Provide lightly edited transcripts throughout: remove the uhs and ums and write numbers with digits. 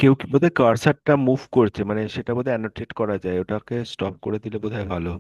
কেউ কি বোধহয় কার্সারটা মুভ করছে, মানে সেটা বোধহয় অ্যানোটেট করা যায়, ওটাকে স্টপ করে দিলে বোধহয় ভালো।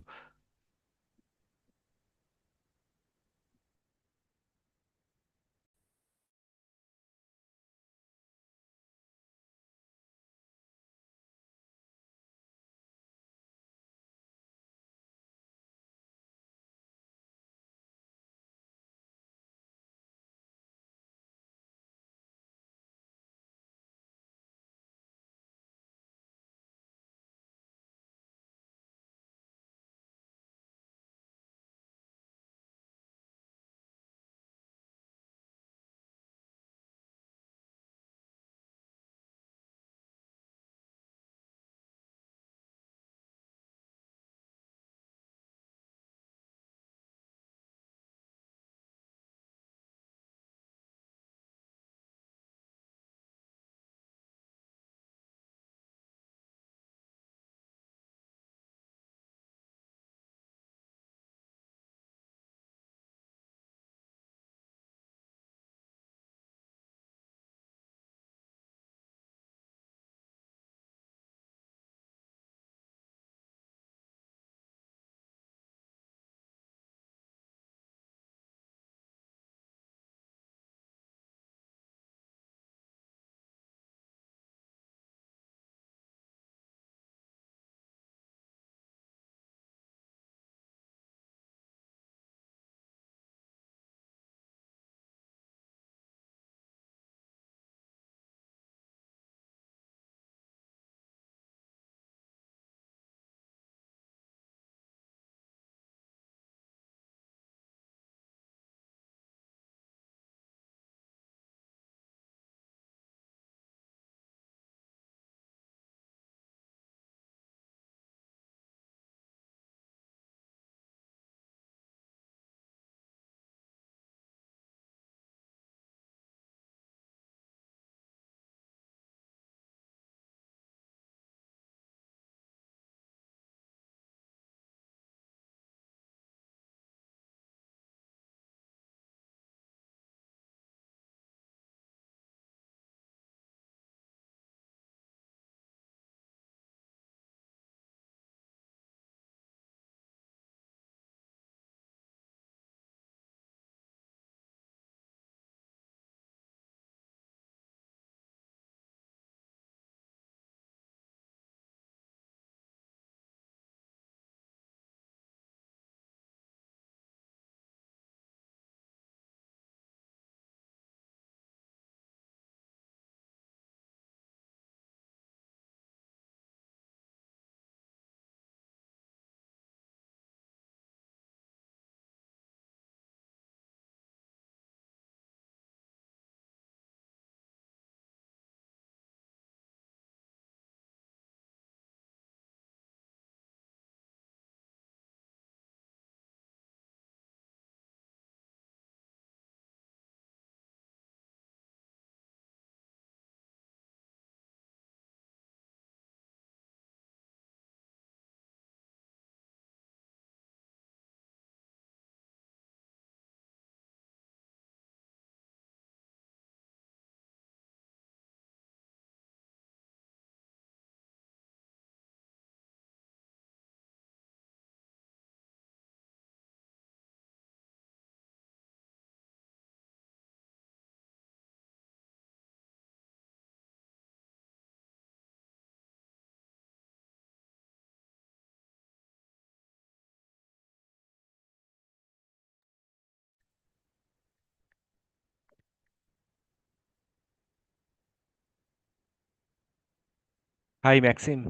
Hi, Maxim.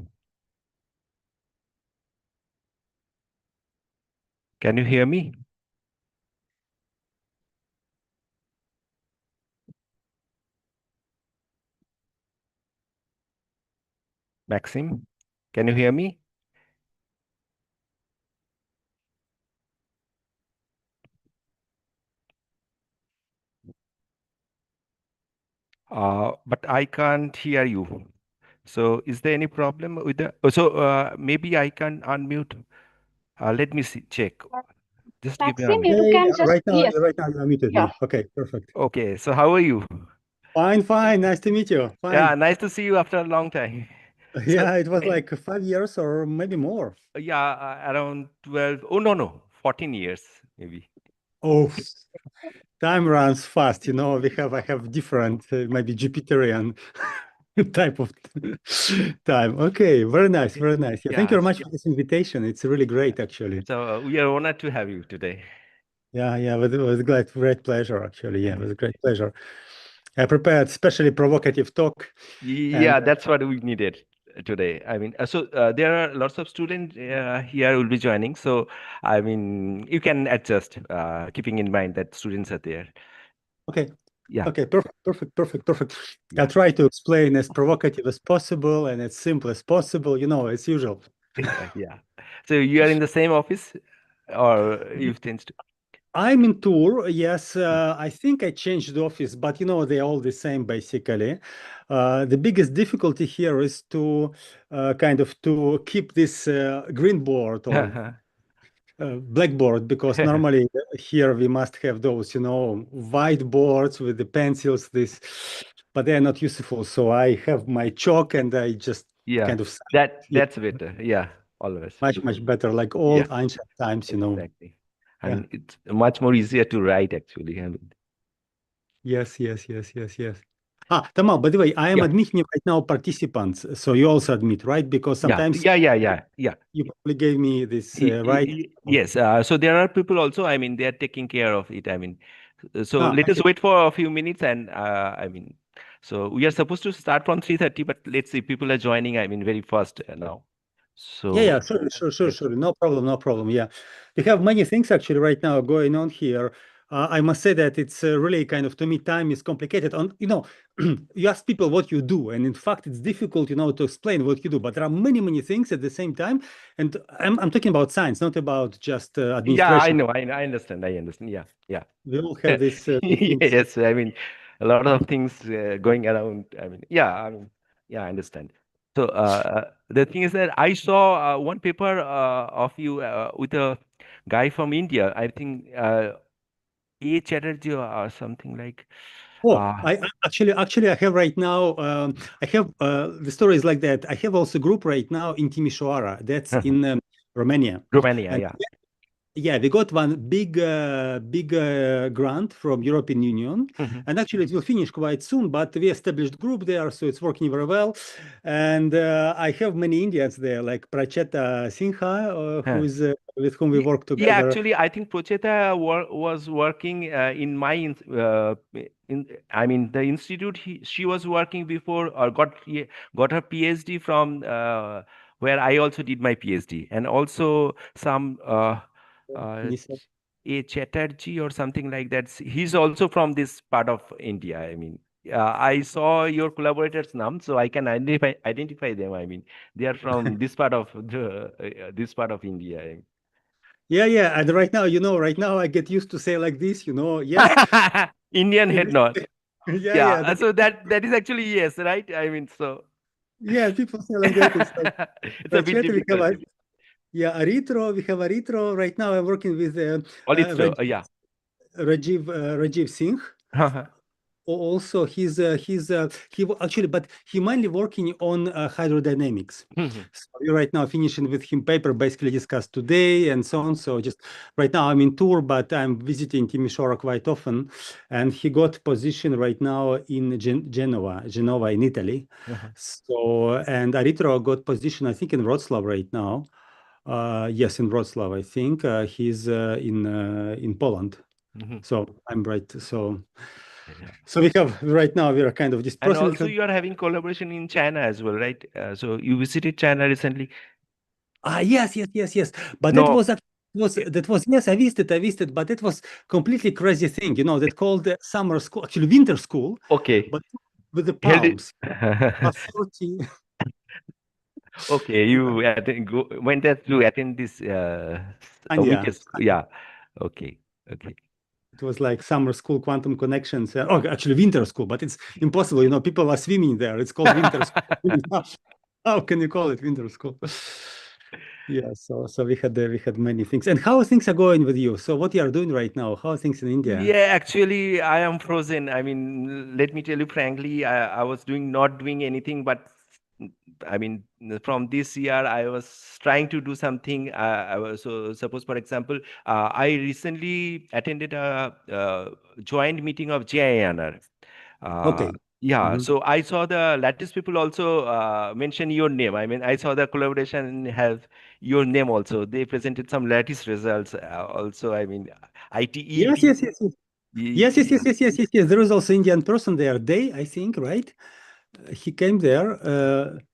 Can you hear me? Maxim, can you hear me? But I can't hear you. So, is there any problem with the? Maybe I can unmute. Let me see, check. Just give me a Maxim, minute. you Yeah, can yeah, just, yes, right now you muted yeah. me. Okay, perfect. Okay. So, how are you? Fine, fine. Nice to meet you. Yeah, Fine. nice to see you after a long time. So, Yeah, it was like 5 years or maybe more. yeah, around 12. Oh, no, no, 14 years, maybe. Oh, time runs fast. I have different, maybe Jupiterian type of time. Okay, very nice, Okay. very nice. Yeah, thank you Yeah. very much for this invitation. It's really great, actually. So we are honored to have you today. Yeah, yeah, but it was great pleasure, actually. Yeah, it Yeah. was a great pleasure. I prepared especially provocative talk, and Yeah, that's what we needed today. I mean, there are lots of students here will be joining. So, I mean, you can adjust, keeping in mind that students are there. okay. Yeah, Okay, perfect, perfect, perfect, perfect. I'll yeah, try to explain as provocative as possible and as simple as possible, as usual. yeah. So you are in the same office, or you've changed? I'm in tour. Yes, I think I changed the office, but they're all the same basically. The biggest difficulty here is to kind of to keep this green board or blackboard because normally here we must have those, whiteboards with the pencils, but they are not useful. So I have my chalk and I just Yeah, kind of here. that's better. Yeah, always. Much better, like Yeah, old ancient times. exactly. I Yeah. mean, it's much more easier to write actually. I mean, Yes, yes, yes, yes, yes. Tamal, by the way, I am yeah, admitting right now participants. So you also admit, right? Because sometimes yeah. you probably gave me this right. Yes. So there are people also. I mean, they are taking care of it. I mean, so let us Okay. wait for a few minutes, and I mean, so we are supposed to start from 3:30, but let's see, people are joining. I mean, very fast now. Yeah, So yeah, sure, sure, sure, yeah, sure. No problem, no problem. Yeah. We have many things actually right now going on here. I must say that it's really kind of, to me, time is complicated. You ask people what you do, and in fact, it's difficult, to explain what you do. But there are many, many things at the same time. And I'm talking about science, not about just yeah. I administration. know. I understand. I understand. Yeah, yeah. We all have these things. Yes, I mean, a lot of things going around. I mean, yeah, I understand. So the thing is that I saw one paper of you with a guy from India. I think A. Chatterjee or something like. Oh, Uh, actually I have right now. I have the story is like that. I have also a group right now in Timișoara. That's in Romania, Romania, and yeah. yeah, we got one big grant from European Union, Mhm. and actually it will finish quite soon. But we established group there, so it's working very well. And I have many Indians there, like Pracheta Sinha, who Huh. is with whom we work Yeah, together. actually, I think Procheta was working I mean, the institute she was working before or got her PhD from where I also did my PhD, and also some uh, Nisa. A. Chatterjee or something like that. He's also from this part of India. I mean, I saw your collaborators' name, so I can identify them. I mean, they are from this part of this part of India. Yeah, yeah. And right now I get used to say like this, yes. Indian head nod. Yeah, Yeah, yeah. that is actually yes, right? I mean, so Yeah, people say like that. It's like it's a bit Pracheta, difficult. yeah, a retro. We have a retro. Right now I'm working with Olitro, yeah. Rajiv Singh. Also, actually, but he mainly working on hydrodynamics. So we're right now finishing with him paper, basically discussed today and so on. So just right now I'm in tour, but I'm visiting Timisoara quite often, and he got position right now in Genova in Italy. So and Aritro got position, I think, in Wrocław right now. Yes, in Wrocław, I think he's in Poland. So I'm right. Yeah. So we have right now we are kind of this And process. also you are having collaboration in China as well, right? So you visited China recently? Yes, yes, yes, yes. But that No. was that was yes, I visited, but it was completely crazy thing, that called summer school, actually winter school, Okay. but with the Held it. palms. Plus 40, Okay, yeah, went there to attend this Anya. winter school. Yeah. Okay. Okay. It was like summer school, quantum connections. Oh, actually winter school, but it's impossible. People are swimming there. It's called winter school. How can you call it winter school? Yeah, so we had many things. And how things are going with you? So what you are doing right now? How are things in India? Yeah, actually, I am frozen. I mean, let me tell you frankly, I was not doing anything, but I mean, from this year, I was trying to do something. I was so suppose, for example, I recently attended a, joint meeting of JINR. Uh, Okay. yeah, Mhm. so I saw the lattice people also mention your name. I mean, I saw the collaboration have your name also. They presented some lattice results also. I mean, Yes, ITEP. yes, yes, yes. Yes, yes, yes, yes, yes, yes, yes. There is also Indian person there, Day, I think, right? He came there.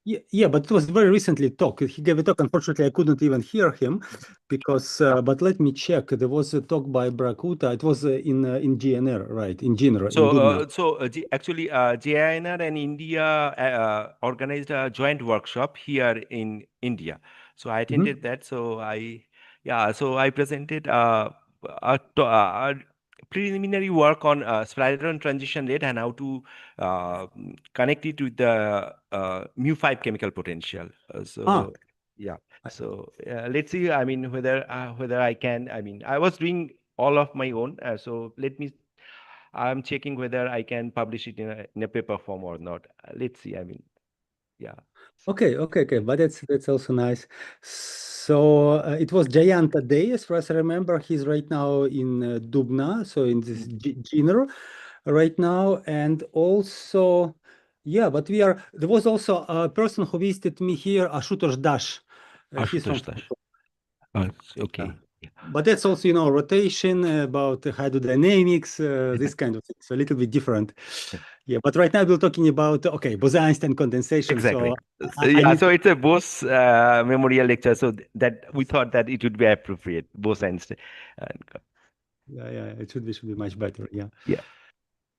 Yeah, but it was very recently talk. He gave a talk. Unfortunately, I couldn't even hear him because. But let me check. There was a talk by Brakuta. It was in GNR, right? In GNR, in So, Dubna. actually, JINR and India organized a joint workshop here in India. So I Mhm. attended that. Yeah, so I presented a preliminary work on spiral transition rate and how to connect it with the mu5 chemical potential. Ah, Yeah, I- so let's see. I mean, whether I can. I mean, I was doing all of my own. So let me. I'm checking whether I can publish it in a paper form or not. Let's see. I mean, yeah. okay, okay, okay. But that's also nice. So it was Jayanta Day, as far as I remember. He's right now in Dubna, so in this Mm. GNR right now, and also, yeah. But we are. There was also a person who visited me here, Ashutosh Dash. He's from. Ashutosh Dash. Yeah. Okay. Yeah. But that's also, rotation about hydrodynamics, this kind of thing. So a little bit different. Yeah. But right now we're talking about okay, Bose-Einstein condensation. Exactly. So I Yeah. need So to. it's a Bose memorial lecture. So that we thought that it would be appropriate. Bose and Yeah, yeah, it should be much better. Yeah, yeah.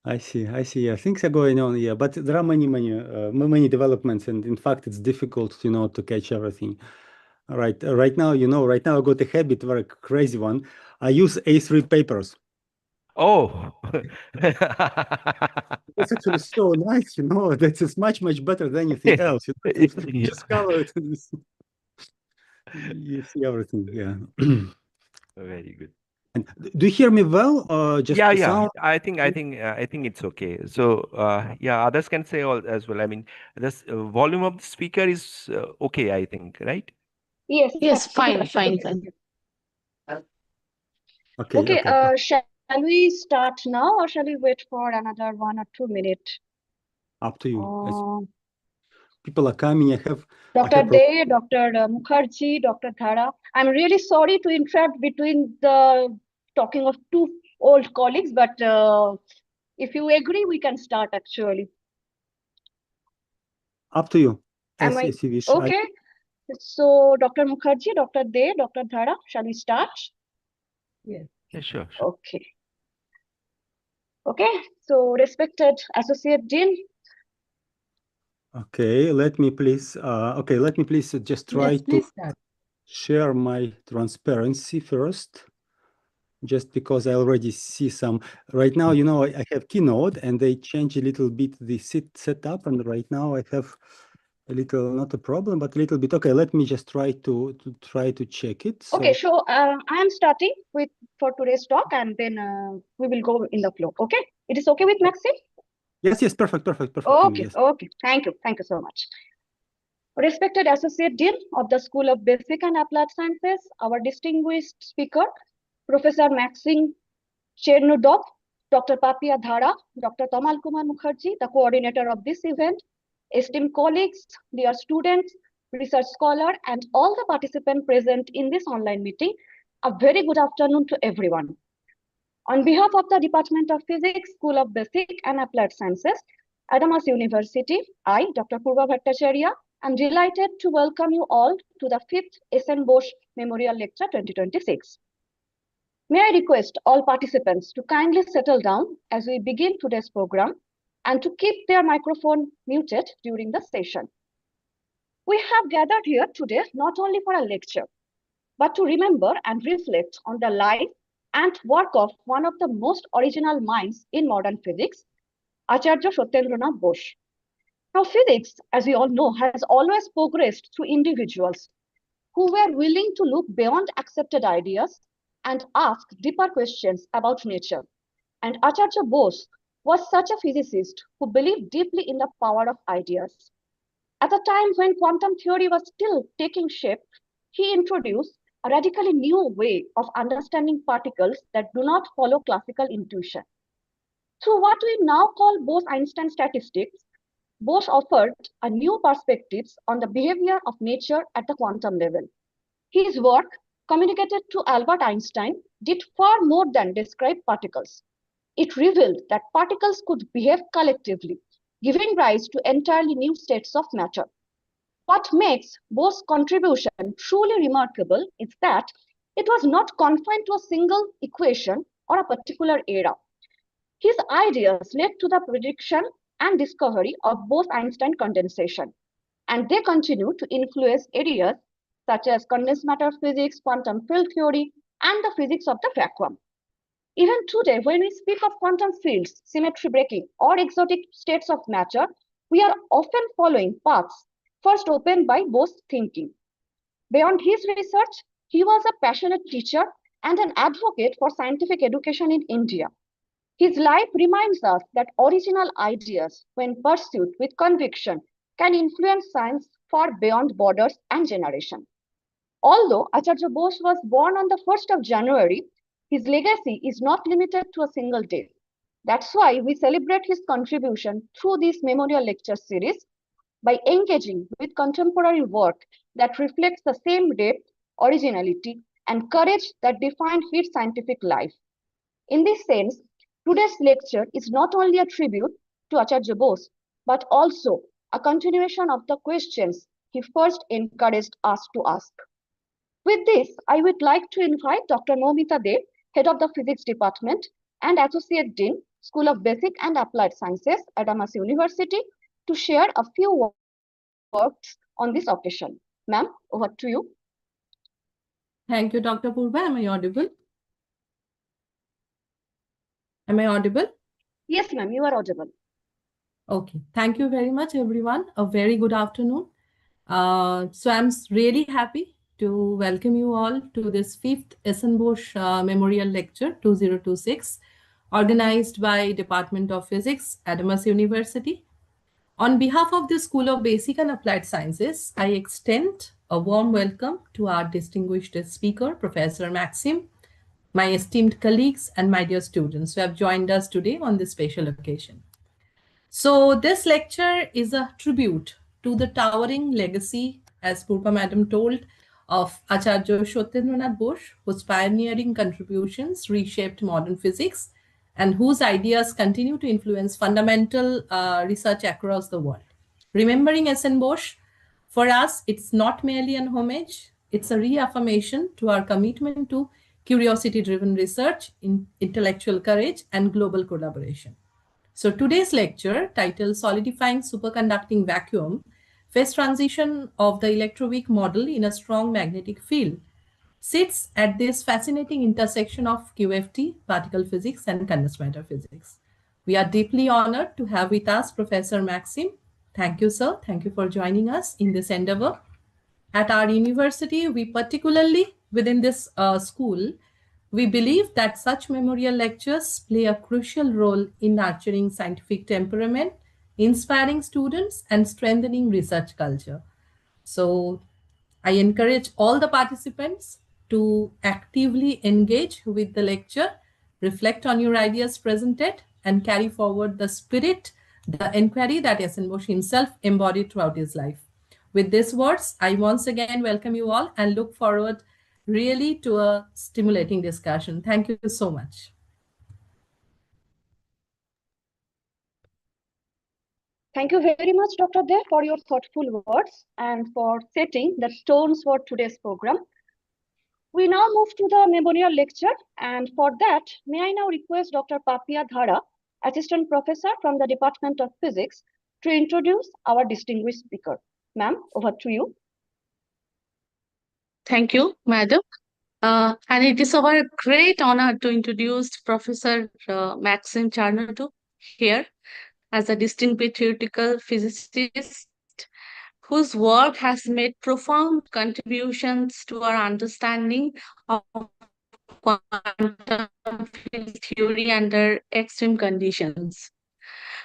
I see, I see. Yeah, things are going on. Yeah, but there are many developments, and in fact, it's difficult, to catch everything. All right, right now, right now I got a habit, very crazy one. I use A3 papers. Oh. It's actually so nice, that is much better than anything else. Just Yeah. color it, and you see everything. Yeah. Very good. And do you hear me well, or just Yeah, the yeah. sound? I think it's okay. So, yeah, others can say all as well. I mean, this volume of the speaker is okay, I think, right? Yes, fine, fine, fine. Okay, okay. Shall we start now or shall we wait for another 1 or 2 minutes? Up to you. As Uh, people are coming, I Dr. have. Day, Dr. Mukherjee, Dr. Dhara. I'm really sorry to interrupt between the talking of two old colleagues, but if you agree, we can start actually. Up to you, Am I as you wish. okay? So, Dr. Mukherjee, Dr. Day, Dr. Dhara, shall we start? Yeah, sure, sure. Okay. Okay. So, respected Associate Dean. Okay, let me please. Just try to share my transparency first, just because I already see some. Right now, I have Keynote, and they change a little bit the setup, and right now I have a little, not a problem, but a little bit. Okay, let me just try to check it. Okay, So so I am starting for today's talk, and then we will go in the flow. Okay, it is okay with Maxim? yes, perfect, Timmy. Okay, Yes. okay. Thank you so much. Respected Associate Dean of the School of Basic and Applied Sciences, our distinguished speaker, Professor Maxim Chernudov, Dr. Papia Dhara, Dr. Tamal Kumar Mukherjee, the coordinator of this event, esteemed colleagues, dear students, research scholar, and all the participants present in this online meeting, a very good afternoon to everyone. On behalf of the Department of Physics, School of Basic and Applied Sciences, Adamas University, I, Dr. Purva Bhattacharya, am delighted to welcome you all to the 5th S.N. Bose Memorial Lecture 2026. May I request all participants to kindly settle down as we begin today's program and to keep their microphone muted during the session. We have gathered here today not only for a lecture, but to remember and reflect on the life and work of one of the most original minds in modern physics, Acharya Satyendra Bose. Now, physics, as we all know, has always progressed through individuals, who were willing to look beyond accepted ideas and ask deeper questions about nature. And Acharya Bose was such a physicist who believed deeply in the power of ideas. At a time when quantum theory was still taking shape, he introduced a radically new way of understanding particles that do not follow classical intuition. Through what we now call Bose-Einstein statistics, Bose offered a new perspectives on the behavior of nature at the quantum level. His work, communicated to Albert Einstein, did far more than describe particles. It revealed that particles could behave collectively, giving rise to entirely new states of matter. What makes Bose's contribution truly remarkable is that it was not confined to a single equation or a particular era. His ideas led to the prediction and discovery of Bose-Einstein condensation, and they continue to influence areas such as condensed matter physics, quantum field theory, and the physics of the vacuum. Even today, when we speak of quantum fields, symmetry breaking, or exotic states of matter, we are often following paths first opened by Bose's thinking. Beyond his research, he was a passionate teacher and an advocate for scientific education in India. His life reminds us that original ideas, when pursued with conviction, can influence science far beyond borders and generation. Although Acharya Bose was born on the 1st of January, his legacy is not limited to a single day. That's why we celebrate his contribution through this memorial lecture series by engaging with contemporary work that reflects the same depth, originality, and courage that defined his scientific life. In this sense, today's lecture is not only a tribute to Acharya Bose, but also a continuation of the questions he first encouraged us to ask. With this, I would like to invite Dr. Nomita Dev, Head of the Physics Department and Associate Dean, School of Basic and Applied Sciences at Damas University, to share a few words on this occasion. Ma'am, over to you. Thank you, Dr. Purva. Am I audible? Am I audible? Yes, ma'am, you are audible. Okay. Thank you very much, everyone. A very good afternoon. So I'm really happy to welcome you all to this 5th S.N. Bose Memorial Lecture 2026, organized by Department of Physics at Damas University. On behalf of the School of Basic and Applied Sciences, I extend a warm welcome to our distinguished speaker, Professor Maxim, my esteemed colleagues, and my dear students who have joined us today on this special occasion. So this lecture is a tribute to the towering legacy, as Purva Madam told, of Acharya Satyendra Bose, whose pioneering contributions reshaped modern physics and whose ideas continue to influence fundamental research across the world. Remembering S.N. Bose, for us, it's not merely an homage, it's a reaffirmation to our commitment to curiosity-driven research, intellectual courage, and global collaboration. So today's lecture, titled Solidifying Superconducting Vacuum, Phase Transition of the Electroweak Model in a Strong Magnetic Field, sits at this fascinating intersection of QFT, particle physics, and condensed matter physics. We are deeply honored to have with us Professor Maxim. Thank you, sir. Thank you for joining us in this endeavor. At our university, we particularly within this school, we believe that such memorial lectures play a crucial role in nurturing scientific temperament, inspiring students, and strengthening research culture. So I encourage all the participants to actively engage with the lecture, reflect on your ideas presented, and carry forward the spirit, the inquiry that S.N. Bose himself embodied throughout his life. With these words, I once again welcome you all and look forward really to a stimulating discussion. Thank you so much. Thank you very much, Dr. Dev, for your thoughtful words and for setting the tones for today's program. We now move to the memorial lecture, and for that, may I now request Dr. Papia Dhara, Assistant Professor from the Department of Physics, to introduce our distinguished speaker. Ma'am, over to you. Thank you, Madam. And it is our great honor to introduce Professor Maxim Charnadu here as a distinguished theoretical physicist who whose work has made profound contributions to our understanding of quantum field theory under extreme conditions.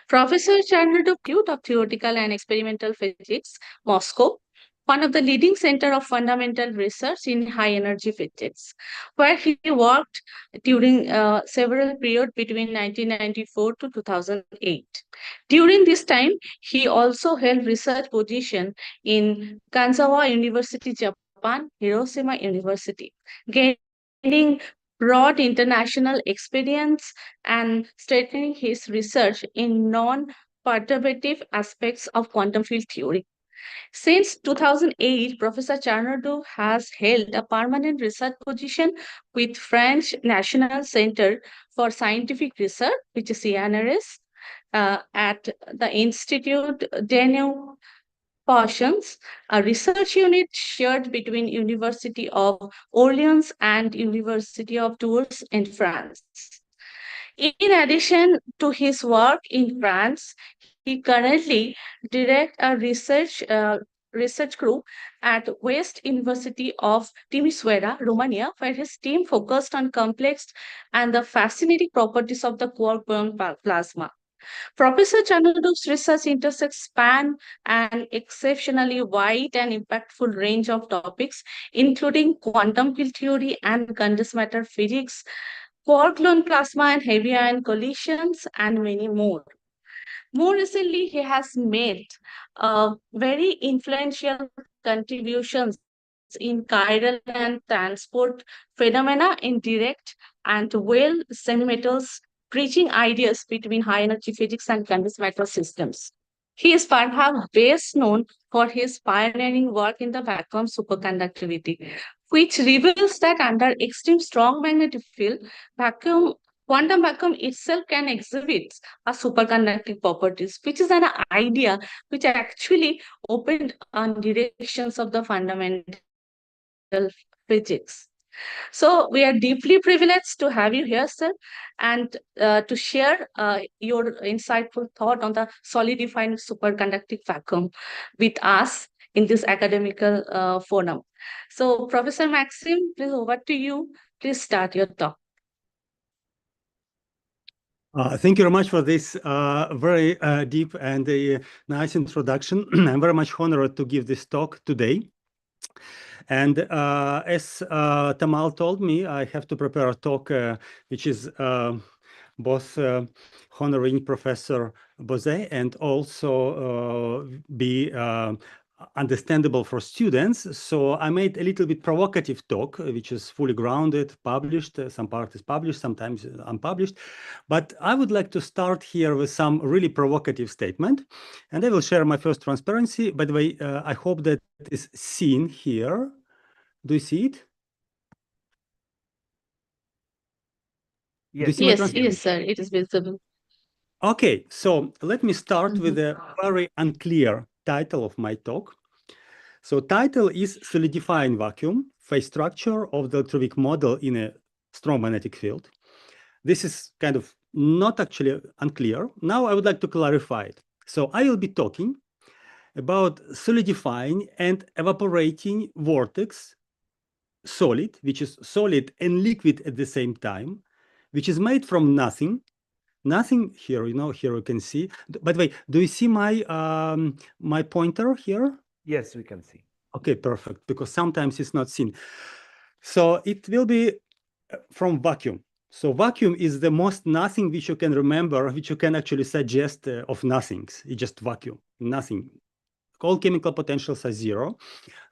Professor Charnadov Institute of Theoretical and Experimental Physics, Moscow, one of the leading center of fundamental research in high energy physics, where he worked during several periods between 1994 to 2008. During this time, he also held research position in Kanazawa University, Japan, Hiroshima University, gaining broad international experience and strengthening his research in non-perturbative aspects of quantum field theory. Since 2008, Professor Charnadov has held a permanent research position with French National Center for Scientific Research, which is CNRS, at the Institut des Portions, a research unit shared between University of Orleans and University of Tours in France. In addition to his work in France, he currently directs a research group at West University of Timisoara, Romania, where his team focused on complex and the fascinating properties of the quark-gluon plasma. Professor Chandradu's research intersects span an exceptionally wide and impactful range of topics, including quantum field theory and condensed matter physics, quark-gluon plasma and heavy ion collisions, and many more. More recently, he has made very influential contributions in chiral and transport phenomena in direct and well semimetals, bridging ideas between high energy physics and condensed matter systems. He is perhaps best known for his pioneering work in the vacuum superconductivity, which reveals that under extreme strong magnetic field, quantum vacuum itself can exhibit a superconducting properties, which is an idea which actually opened on directions of the fundamental physics. So we are deeply privileged to have you here, sir, and to share your insightful thought on the solidifying superconducting vacuum with us in this academical forum. So Professor Maxim, please over to you. Please start your talk. Thank you very much for this very deep and nice introduction. I'm very much honored to give this talk today. And as Tamal told me, I have to prepare a talk which is both honoring Professor Bose and also be understandable for students. So I made a little bit provocative talk, which is fully grounded, published. Some part is published, sometimes unpublished. But I would like to start here with some really provocative statement. And I will share my first transparency. By the way, I hope that is seen here. Do you see it? Yes, yes, sir. It is visible. Okay, so let me start with a very unclear title of my talk. So title is Solidifying Vacuum, Phase Structure of the electroweak model in a Strong Magnetic Field. This is kind of not actually unclear. Now I would like to clarify it. So I will be talking about solidifying and evaporating vortex solid, which is solid and liquid at the same time, which is made from nothing. Nothing here, here you can see. By the way, do you see my my pointer here? Yes, we can see. Okay, perfect, because sometimes it's not seen. So it will be from vacuum. So vacuum is the most nothing which you can remember, which you can actually suggest of nothings. It's just vacuum, nothing. All chemical potentials are zero.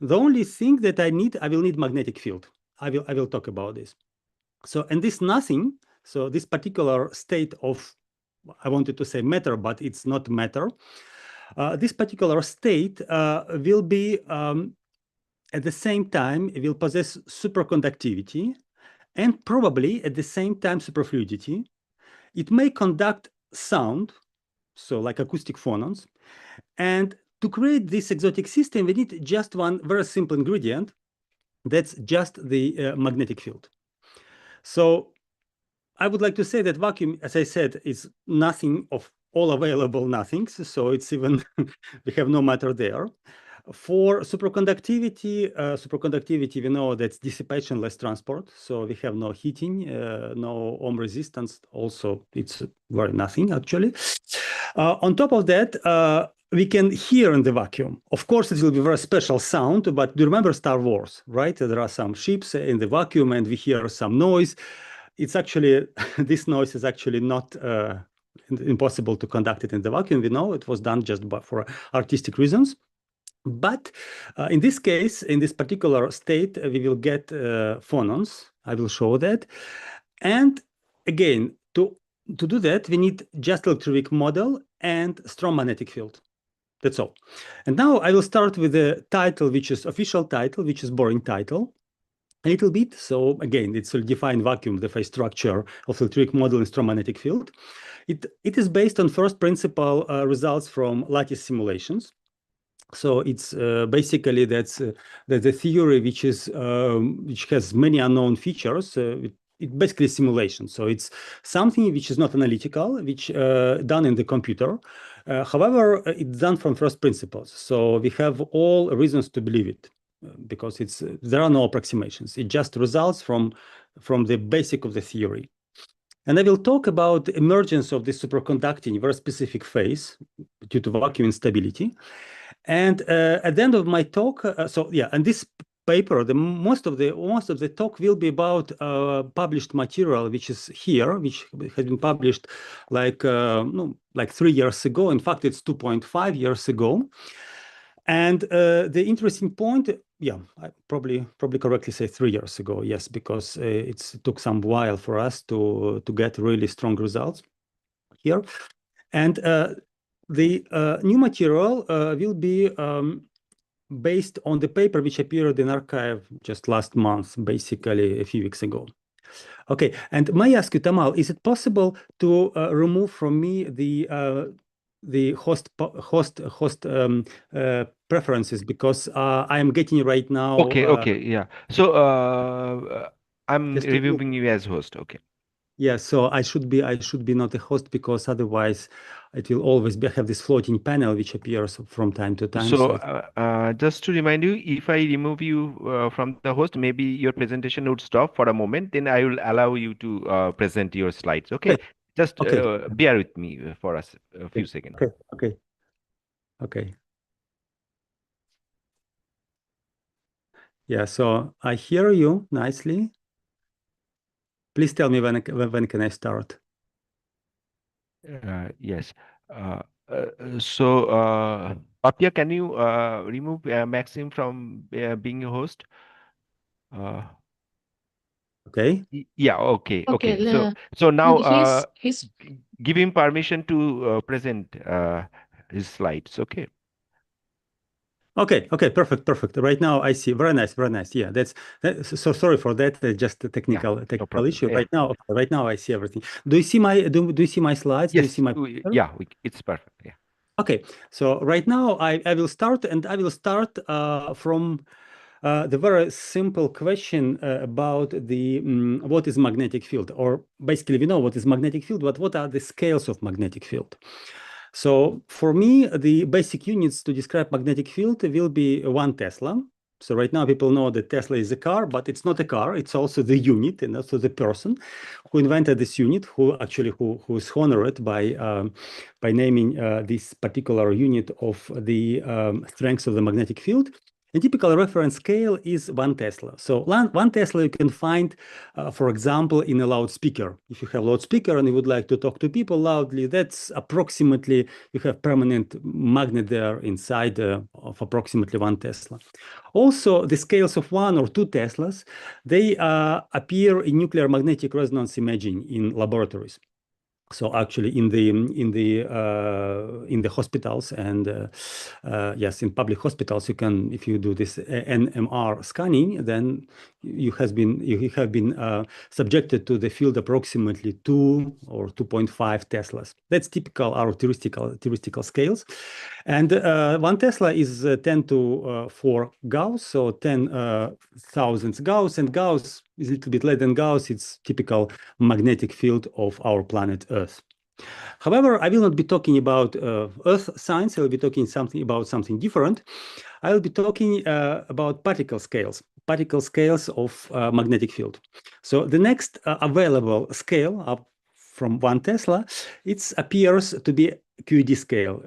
The only thing that I will need magnetic field. I will talk about this. So, and this nothing, so this particular state of, I wanted to say matter, but it's not matter. This particular state will be, at the same time, it will possess superconductivity and probably at the same time superfluidity. It may conduct sound, so like acoustic phonons. And to create this exotic system, we need just one very simple ingredient. That's just the magnetic field. So I would like to say that vacuum, as I said, is nothing of all available nothings. So it's even, we have no matter there. For superconductivity, we know that's dissipation less transport. So we have no heating, no Ohm resistance. Also, it's very nothing actually. On top of that, we can hear in the vacuum. Of course, it will be very special sound, but do you remember Star Wars, right? There are some ships in the vacuum and we hear some noise. It's actually, this noise is actually not impossible to conduct it in the vacuum. We know it was done just for artistic reasons. But in this case, in this particular state, we will get phonons. I will show that. And again, to do that, we need just electroweak model and strong magnetic field. That's all. And now I will start with the title, which is official title, which is boring title a little bit. So again, it's a defined vacuum, the phase structure of electroweak model and strong magnetic field. It is based on first principle results from lattice simulations. So it's basically that's the theory which has many unknown features. It's basically simulation. So it's something which is not analytical, which done in the computer. However, it's done from first principles. So we have all reasons to believe it because there are no approximations. It just results from the basic of the theory. And I will talk about the emergence of this superconducting very specific phase due to vacuum instability. And at the end of my talk, and this paper, most of the talk will be about published material, which is here, which has been published like 3 years ago. In fact, it's 2.5 years ago. And the interesting point, I probably correctly say 3 years ago, yes, because it took some while for us to get really strong results here. And the new material will be based on the paper which appeared in arXiv just last month, basically a few weeks ago. Okay, and may I ask you, Tamal, is it possible to remove from me the host preferences, because I am getting right now. Okay, yeah. So I'm removing you as host. Okay. Yeah, so I should be not a host, because otherwise it will always have this floating panel which appears from time to time. So just to remind you, if I remove you from the host, maybe your presentation would stop for a moment. Then I will allow you to present your slides. Okay. Just bear with me for a few seconds. Okay. Yeah, so I hear you nicely. Please tell me when can I start? Yes. So, Papia, can you remove Maxim from being a host? Okay. Yeah. Okay. So now give him permission to present his slides. Okay. Okay. Perfect. Right now I see. Very nice. Yeah, so sorry for that. Just a technical issue. Yeah. Right now I see everything. Do you see my slides? Yes. Do you see my? It's perfect. Yeah. Okay. So right now I will start, and I will start from the very simple question about the what is magnetic field, or basically we know what is magnetic field, but what are the scales of magnetic field? So for me, the basic units to describe magnetic field will be 1 Tesla. So right now people know that Tesla is a car, but it's not a car. It's also the unit, and also the person who invented this unit, who is honored by naming this particular unit of the strength of the magnetic field. A typical reference scale is 1 Tesla. So 1 Tesla you can find, for example, in a loudspeaker. If you have a loudspeaker and you would like to talk to people loudly, that's approximately, you have permanent magnet there inside of approximately 1 Tesla. Also, the scales of 1 or 2 Teslas, they appear in nuclear magnetic resonance imaging in laboratories. So actually in the hospitals and yes, in public hospitals, you can, if you do this NMR scanning, then you have been subjected to the field approximately 2 or 2.5 Teslas. That's typical our theoretical scales. And 1 Tesla is 10 to 4 Gauss, so 10,000 Gauss, and Gauss is a little bit less than Gauss. It's typical magnetic field of our planet Earth. However, I will not be talking about Earth science. I will be talking about something different. I will be talking about particle scales of magnetic field. So the next available scale up from 1 Tesla, it appears to be QED scale,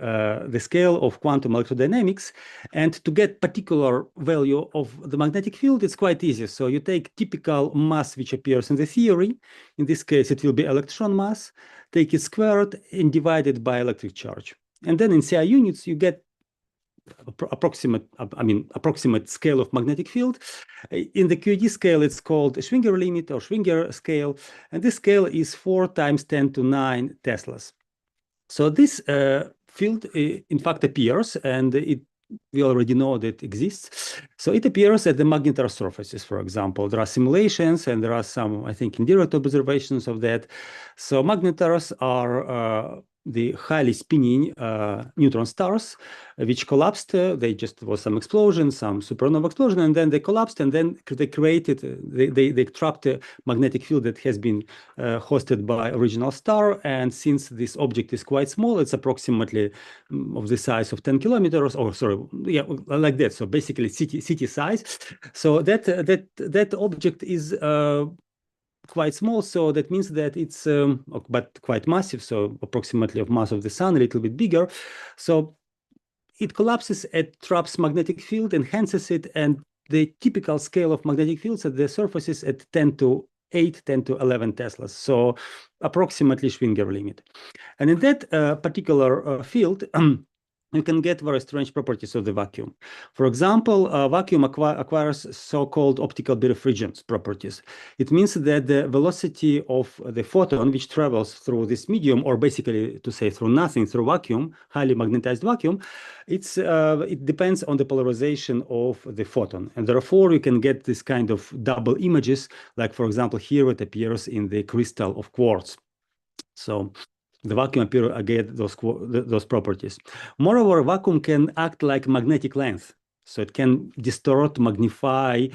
the scale of quantum electrodynamics. And to get particular value of the magnetic field, it's quite easy. So you take typical mass which appears in the theory. In this case, it will be electron mass. Take it squared and divide it by electric charge. And then in CI units, you get approximate scale of magnetic field. In the QED scale, it's called a Schwinger limit or Schwinger scale, and this scale is 4 × 10⁹ Teslas. So this field, in fact, appears, and we already know that it exists. So it appears at the magnetar surfaces, for example. There are simulations, and there are some, I think, indirect observations of that. So magnetars are the highly spinning neutron stars, which collapsed. They just was some explosion, some supernova explosion, and then they collapsed, and then they created, they trapped a magnetic field that has been hosted by original star. And since this object is quite small, it's approximately of the size of 10 kilometers, or sorry, yeah, like that. So basically city size. So that object is quite small, so that means that it's but quite massive, so approximately of mass of the sun, a little bit bigger. So it collapses, it traps magnetic field, enhances it, and the typical scale of magnetic fields at the surface is at 10⁸ 10⁸ Teslas, so approximately Schwinger limit. And in that particular field, you can get very strange properties of the vacuum. For example, vacuum acquires so-called optical birefringence properties. It means that the velocity of the photon which travels through this medium, or basically to say through nothing, through vacuum, highly magnetized vacuum, it depends on the polarization of the photon. And therefore, you can get this kind of double images, like, for example, here it appears in the crystal of quartz. So the vacuum appear again those properties. Moreover, vacuum can act like magnetic lens, so it can distort, magnify,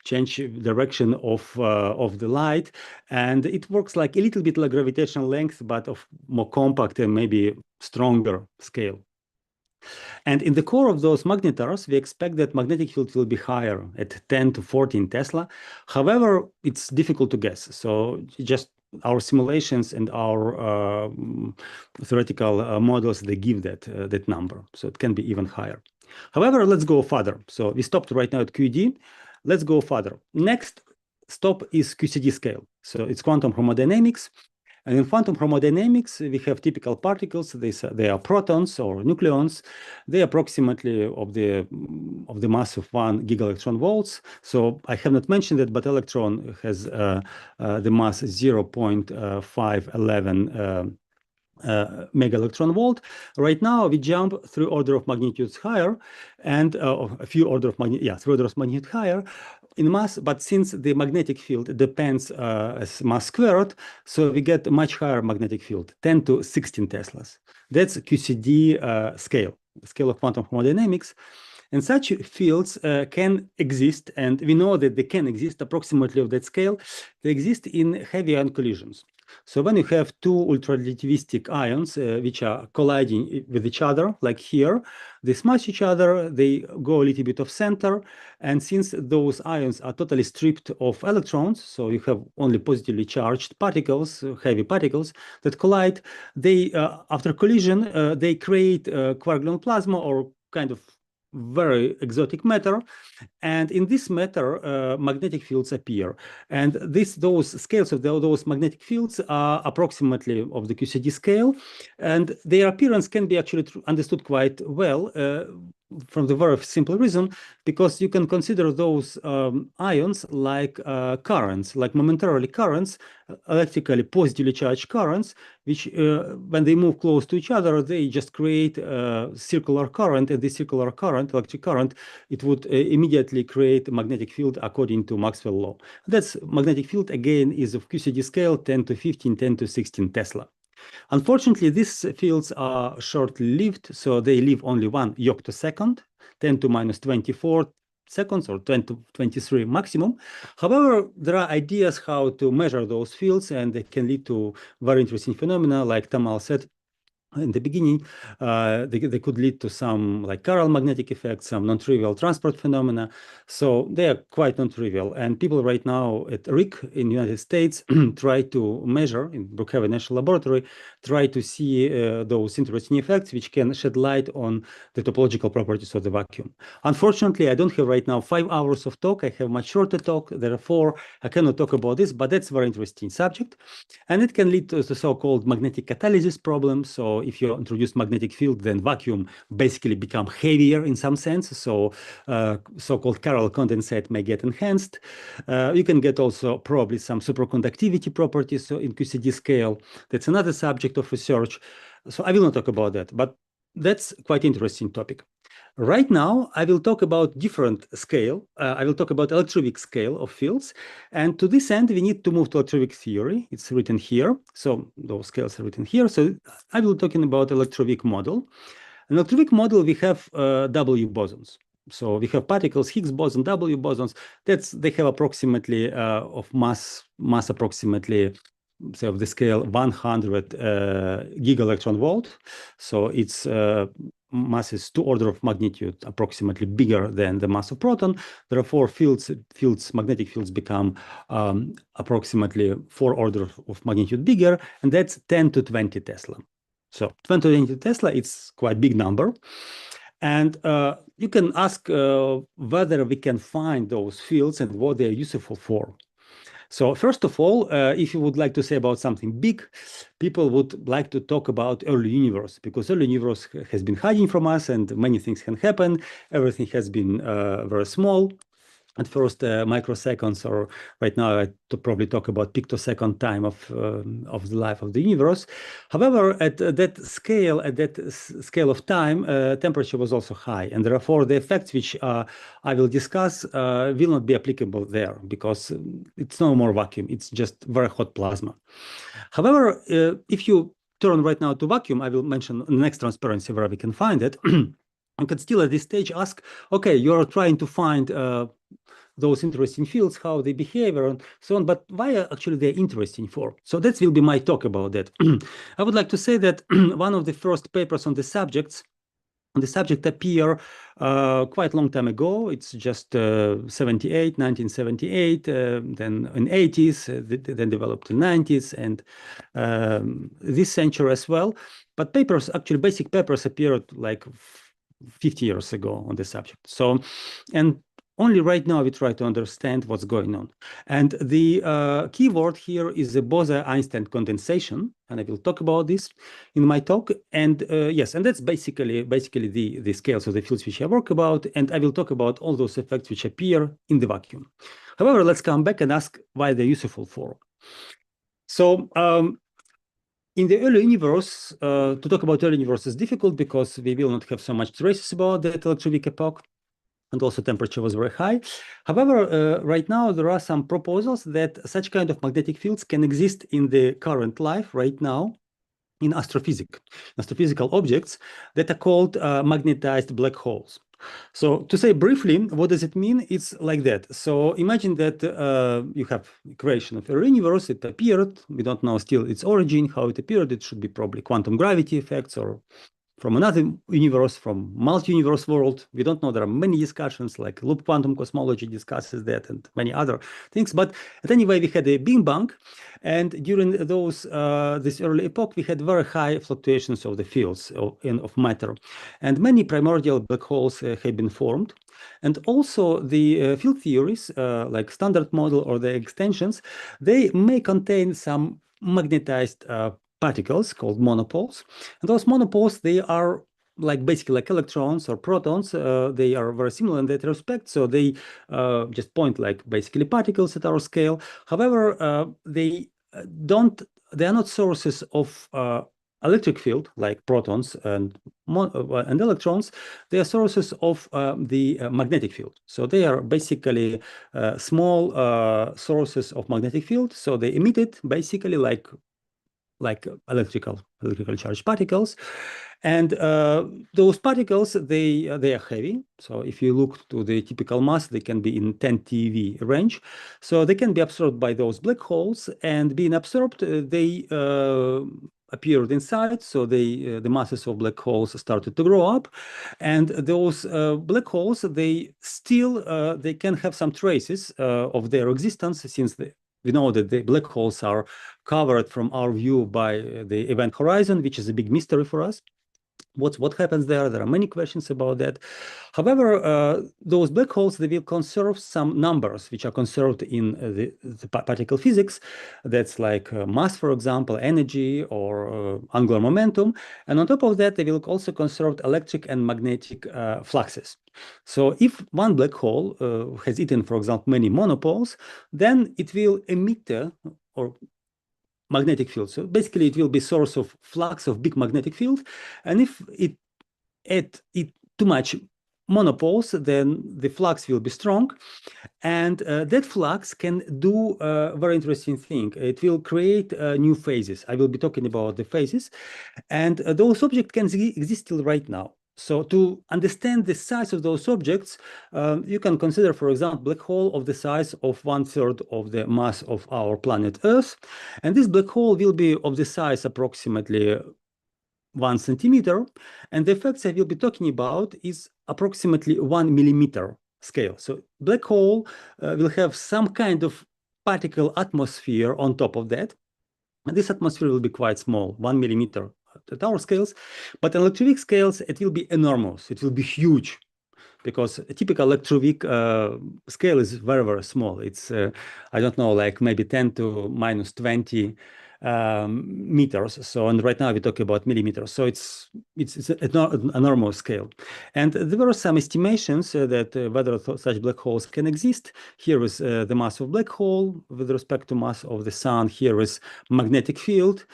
change direction of the light, and it works like a little bit like gravitational length, but of more compact and maybe stronger scale. And in the core of those magnetars, we expect that magnetic field will be higher at 10 to 14 Tesla. However, it's difficult to guess. So just our simulations and our theoretical models, they give that number. So it can be even higher. However, let's go further. So we stopped right now at QED. Let's go further. Next stop is QCD scale. So it's quantum chromodynamics. And in quantum chromodynamics, we have typical particles. They are protons or nucleons. They approximately of the mass of 1 gigaelectron volts. So I have not mentioned it, but electron has the mass 0.511 mega electron volt. Right now, we jump 3 orders of magnitudes higher, and a few orders of magnitude, 3 orders of magnitude higher in mass. But since the magnetic field depends as mass squared, so we get a much higher magnetic field, 10 to 16 Teslas. That's QCD scale of quantum chromodynamics. And such fields can exist, and we know that they can exist approximately of that scale. They exist in heavy ion collisions. So when you have 2 ultrarelativistic ions which are colliding with each other, like here, they smash each other, they go a little bit off center, and since those ions are totally stripped of electrons, so you have only positively charged particles, heavy particles that collide, they after collision they create quark-gluon plasma, or kind of very exotic matter, and in this matter magnetic fields appear, and those scales of those magnetic fields are approximately of the QCD scale, and their appearance can be actually understood quite well from the very simple reason, because you can consider those ions like currents, like momentarily currents, electrically positively charged currents, which when they move close to each other, they just create a circular current, and this circular current, electric current, it would immediately create a magnetic field according to Maxwell law. That's magnetic field, again, is of QCD scale 10 to 15, 10 to 16 Tesla. Unfortunately, these fields are short-lived, so they live only 1 yoctosecond, 10 to minus 24, seconds or 20 to 23 maximum. However, there are ideas how to measure those fields, and they can lead to very interesting phenomena, like Tamal said in the beginning. They could lead to some like chiral magnetic effects, some non-trivial transport phenomena. So they are quite non-trivial. And people right now at RIC in the United States try to measure in Brookhaven National Laboratory, try to see those interesting effects which can shed light on the topological properties of the vacuum. Unfortunately, I don't have right now 5 hours of talk. I have much shorter talk. Therefore, I cannot talk about this, but that's a very interesting subject. And it can lead to the so-called magnetic catalysis problem. So if you introduce magnetic field, then vacuum basically become heavier in some sense. So so-called chiral condensate may get enhanced. You can get also probably some superconductivity properties in QCD scale. That's another subject of research. So I will not talk about that, but that's quite interesting topic. Right now, I will talk about different scale. I will talk about electroweak scale of fields. And to this end, we need to move to electroweak theory. It's written here. So those scales are written here. So I will be talking about electroweak model. In electroweak model, we have W bosons. So we have particles, Higgs boson, W bosons. They have approximately of mass approximately, say, of the scale 100 giga-electron volt. So its mass is 2 orders of magnitude approximately bigger than the mass of proton. Therefore, magnetic fields become approximately 4 orders of magnitude bigger, and that's 10 to 20 Tesla. So 10 to 20 Tesla, it's quite big number. And you can ask whether we can find those fields and what they're useful for. So first of all, if you would like to say about something big, people would like to talk about early universe, because early universe has been hiding from us and many things can happen. Everything has been very small. At first, microseconds, or right now I probably talk about pictosecond time of the life of the universe. However, at that scale of time, temperature was also high, and therefore the effects which I will discuss will not be applicable there, because it's no more vacuum; it's just very hot plasma. However, if you turn right now to vacuum, I will mention the next transparency where we can find it. You can still at this stage ask, okay, you're trying to find those interesting fields, how they behave and so on, but why actually they're interesting for? So that will be my talk about that. I would like to say that one of the first papers on the subject appeared quite a long time ago. It's just 1978, then in 80s, then developed in 90s, and this century as well. But papers, actually basic papers, appeared like 50 years ago on the subject. So, and only right now we try to understand what's going on. And the key word here is the Bose-Einstein condensation, and I will talk about this in my talk. And yes, and that's basically the scales of the fields which I work about, and I will talk about all those effects which appear in the vacuum. However, let's come back and ask why they're useful for. So in the early universe, to talk about early universe is difficult because we will not have so much traces about that electroweak epoch, and also temperature was very high. However, right now there are some proposals that such kind of magnetic fields can exist in the current life right now in astrophysical objects that are called magnetized black holes. So to say briefly, what does it mean? It's like that. So imagine that you have creation of a universe. It appeared. We don't know still its origin, how it appeared. It should be probably quantum gravity effects or from another universe, from multi-universe world. We don't know. There are many discussions, like loop quantum cosmology discusses that and many other things. But at any way, we had a Big Bang. And during this early epoch, we had very high fluctuations of the fields of matter. And many primordial black holes have been formed. And also the field theories, like standard model or the extensions, they may contain some magnetized particles called monopoles. And those monopoles, they are basically like electrons or protons. They are very similar in that respect. So they just point like basically particles at our scale. However, they are not sources of electric field like protons and electrons. They are sources of the magnetic field. So they are basically small sources of magnetic field. So they emit it basically like like electrical charged particles. And those particles, they are heavy. So if you look to the typical mass, they can be in 10 TeV range. So they can be absorbed by those black holes, and being absorbed, they appeared inside. So the masses of black holes started to grow up, and those black holes, they still they can have some traces of their existence, since we know that the black holes are covered from our view by the event horizon, which is a big mystery for us. What happens there? There are many questions about that. However, those black holes, they will conserve some numbers which are conserved in the particle physics. That's like mass, for example, energy, or angular momentum. And on top of that, they will also conserve electric and magnetic fluxes. So if one black hole has eaten, for example, many monopoles, then it will emit or magnetic field. So basically, it will be source of flux of big magnetic field. And if it too much monopoles, then the flux will be strong. And that flux can do a very interesting thing. It will create new phases. I will be talking about the phases. And those objects can exist still right now. So to understand the size of those objects, you can consider, for example, black hole of the size of 1/3 of the mass of our planet Earth. And this black hole will be of the size approximately 1 centimeter. And the effects I will be talking about is approximately 1 millimeter scale. So black hole will have some kind of particle atmosphere on top of that. And this atmosphere will be quite small, 1 millimeter at our scales. But on electroweak scales, it will be enormous. It will be huge, because a typical electroweak scale is very, very small. It's, I don't know, like maybe 10 to minus 20 meters. So, and right now we talk about millimeters. So it's an enormous scale. And there were some estimations that whether such black holes can exist. Here is the mass of black hole with respect to mass of the sun. Here is magnetic field,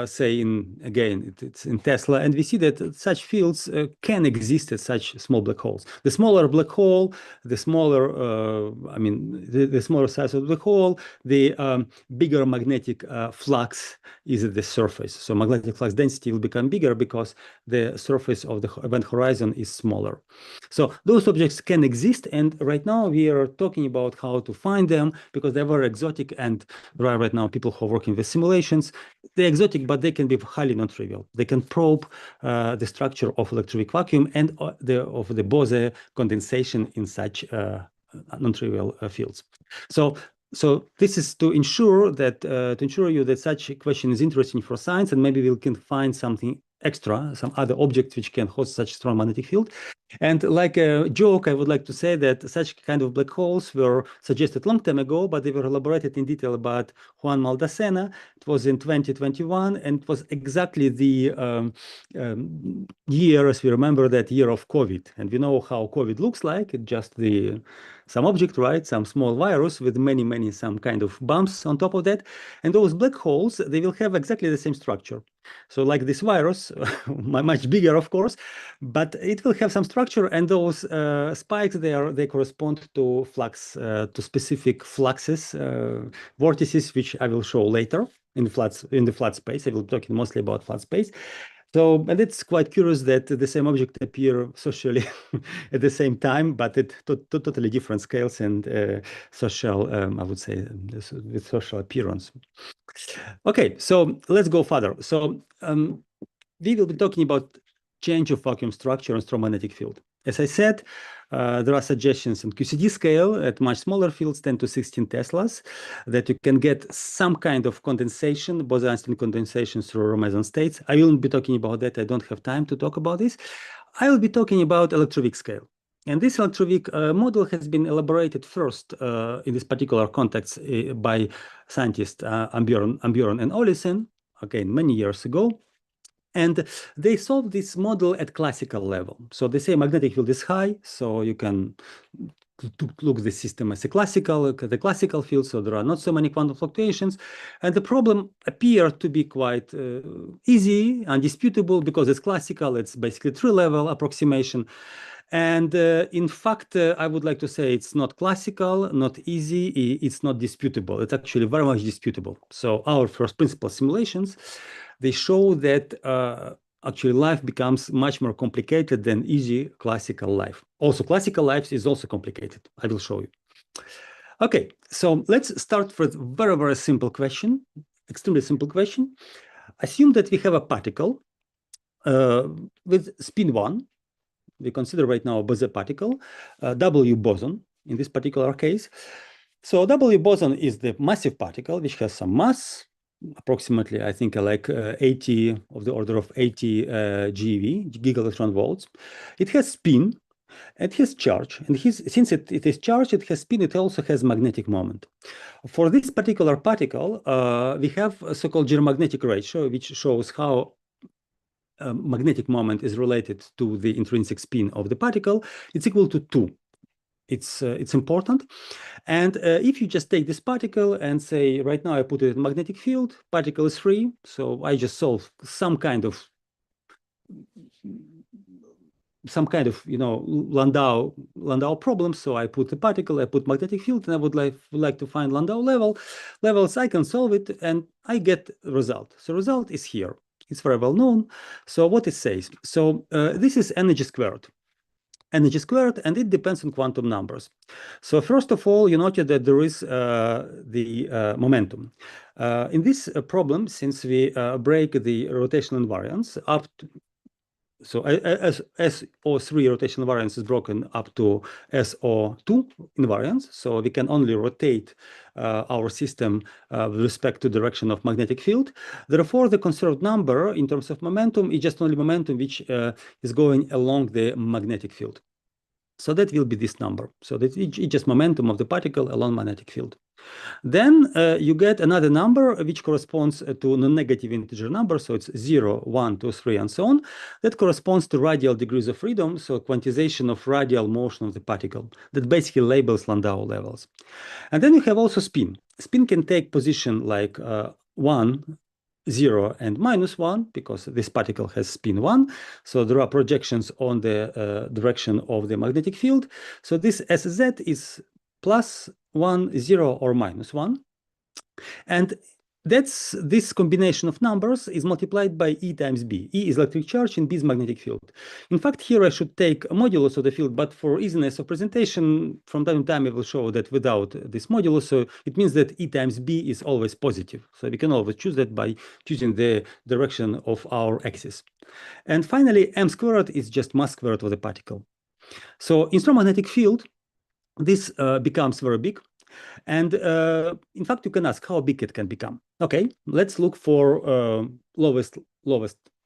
say it's in Tesla. And we see that such fields can exist at such small black holes. The smaller black hole, the smaller, the smaller size of the black hole, the bigger magnetic flux is at the surface. So magnetic flux density will become bigger because the surface of the event horizon is smaller. So those objects can exist, and right now we are talking about how to find them, because they're very exotic, and there are right now people who are working with simulations. They're exotic, but they can be highly non-trivial. They can probe the structure of electroweak vacuum and of the Bose condensation in such non-trivial fields. So this is to ensure you that such a question is interesting for science, and maybe we can find something extra, some other object which can host such strong magnetic field. And like a joke, I would like to say that such kind of black holes were suggested long time ago, but they were elaborated in detail about Juan Maldacena. It was in 2021, and it was exactly the year, as we remember, that year of COVID. And we know how COVID looks like. It's just some object, right? Some small virus with many, some kind of bumps on top of that. And those black holes, they will have exactly the same structure. So like this virus, much bigger, of course, but it will have some structure, and those spikes, they correspond to flux, to specific fluxes, vortices, which I will show later in the flat space. I will be talking mostly about flat space. So, and it's quite curious that the same object appear socially at the same time, but at totally different scales and social, I would say, with social appearance. Okay, so let's go further. So we will be talking about change of vacuum structure and strong magnetic field. As I said, there are suggestions in QCD scale at much smaller fields, 10 to 16 Teslas, that you can get some kind of condensation, Bose-Einstein condensation through meson states. I will be talking about that. I don't have time to talk about this. I will be talking about electroweak scale. And this electroweak model has been elaborated first in this particular context by scientists Ambjörn and Olesen, again, many years ago. And they solved this model at classical level. So they say magnetic field is high, so you can look the system as the classical field, so there are not so many quantum fluctuations. And the problem appeared to be quite easy, undisputable, because it's classical, it's basically tree-level approximation. And in fact, I would like to say it's not classical, not easy, it's not disputable. It's actually very much disputable. So our first principle simulations, they show that actually life becomes much more complicated than easy classical life. Also, classical life is also complicated. I will show you. Okay, so let's start with a very, very simple question, extremely simple question. Assume that we have a particle with spin 1. We consider right now a Bose particle, W boson in this particular case. So W boson is the massive particle which has some mass, approximately, I think, like 80 of the order of 80 GeV, gigaelectron volts. It has spin, it has charge, and since it is charged, it has spin, it also has magnetic moment. For this particular particle, we have a so-called geomagnetic ratio, which shows how magnetic moment is related to the intrinsic spin of the particle. It's equal to 2. It's important. And if you just take this particle and say, right now I put it in magnetic field, particle is free, so I just solve some kind of Landau problem. So I put the particle, I put magnetic field, and I would like to find Landau levels. I can solve it, and I get result. So result is here. It's very well known. So what it says? So this is energy squared, and it depends on quantum numbers. So first of all, you noted that there is the momentum. In this problem, since we break the rotational invariance up to, so as SO3 rotational invariance is broken up to SO2 invariance, so we can only rotate our system with respect to direction of magnetic field. Therefore, the conserved number in terms of momentum is just only momentum which is going along the magnetic field. So that will be this number. So that it's just momentum of the particle along magnetic field. Then you get another number which corresponds to a non-negative integer number. So it's 0, 1, 2, 3, and so on. That corresponds to radial degrees of freedom, so quantization of radial motion of the particle that basically labels Landau levels. And then you have also spin. Spin can take position like 1, 0, and -1, because this particle has spin 1. So there are projections on the direction of the magnetic field. So this SZ is +1, 0, or -1. And this combination of numbers is multiplied by E times B. E is electric charge and B is magnetic field. In fact, here I should take a modulus of the field, but for easiness of presentation, from time to time I will show that without this modulus. So it means that E times B is always positive. So we can always choose that by choosing the direction of our axis. And finally, M squared is just mass squared of the particle. So in strong magnetic field, this becomes very big. And in fact, you can ask how big it can become. Okay, let's look for lowest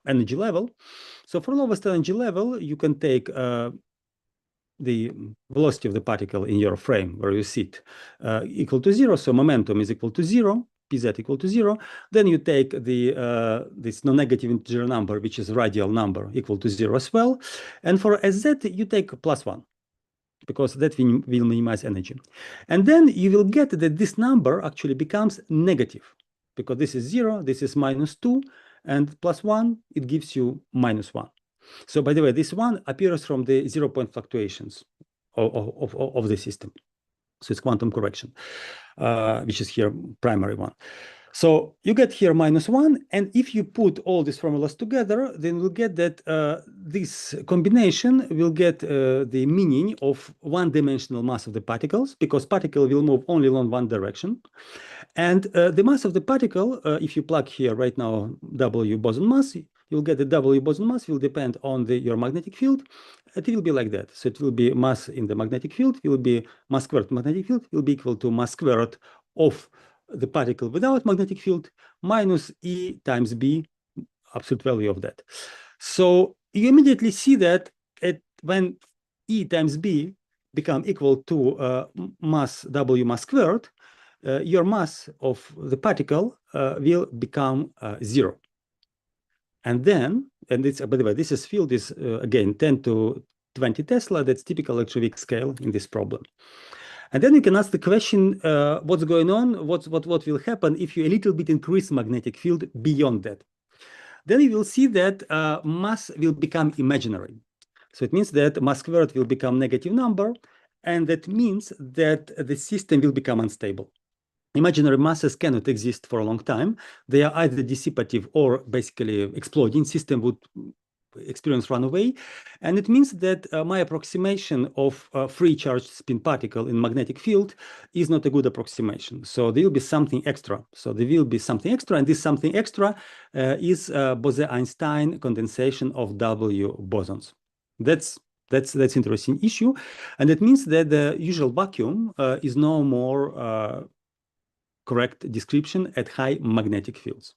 energy level. So for lowest energy level, you can take the velocity of the particle in your frame where you sit equal to 0. So momentum is equal to 0, pz equal to 0. Then you take the this non-negative integer number, which is radial number, equal to 0 as well. And for sz, you take +1. Because that will minimize energy. And then you will get that this number actually becomes negative, because this is 0, this is -2, and +1, it gives you -1. So by the way, this 1 appears from the 0-point fluctuations of the system. So it's quantum correction, which is here primary one. So you get here -1, and if you put all these formulas together, then we'll get that this combination will get the meaning of one-dimensional mass of the particles, because particle will move only along one direction. And the mass of the particle, if you plug here right now W boson mass, you'll get the W boson mass will depend on your magnetic field. It will be like that. So it will be mass in the magnetic field, it will be mass squared magnetic field, will be equal to mass squared of the particle without magnetic field minus E times B, absolute value of that. So you immediately see that when E times B become equal to mass W mass squared, your mass of the particle will become 0. And then, and it's, by the way, this field is again 10 to 20 Tesla. That's typical electroweak scale in this problem. And then you can ask the question, what's going on? What will happen if you a little bit increase magnetic field beyond that? Then you will see that mass will become imaginary. So it means that mass squared will become negative number, and that means that the system will become unstable. Imaginary masses cannot exist for a long time. They are either dissipative or basically exploding. System would experience runaway. And it means that my approximation of a free charged spin particle in magnetic field is not a good approximation. So there will be something extra. So there will be something extra, and this something extra is Bose-Einstein condensation of W bosons. That's interesting issue, and it means that the usual vacuum is no more correct description at high magnetic fields.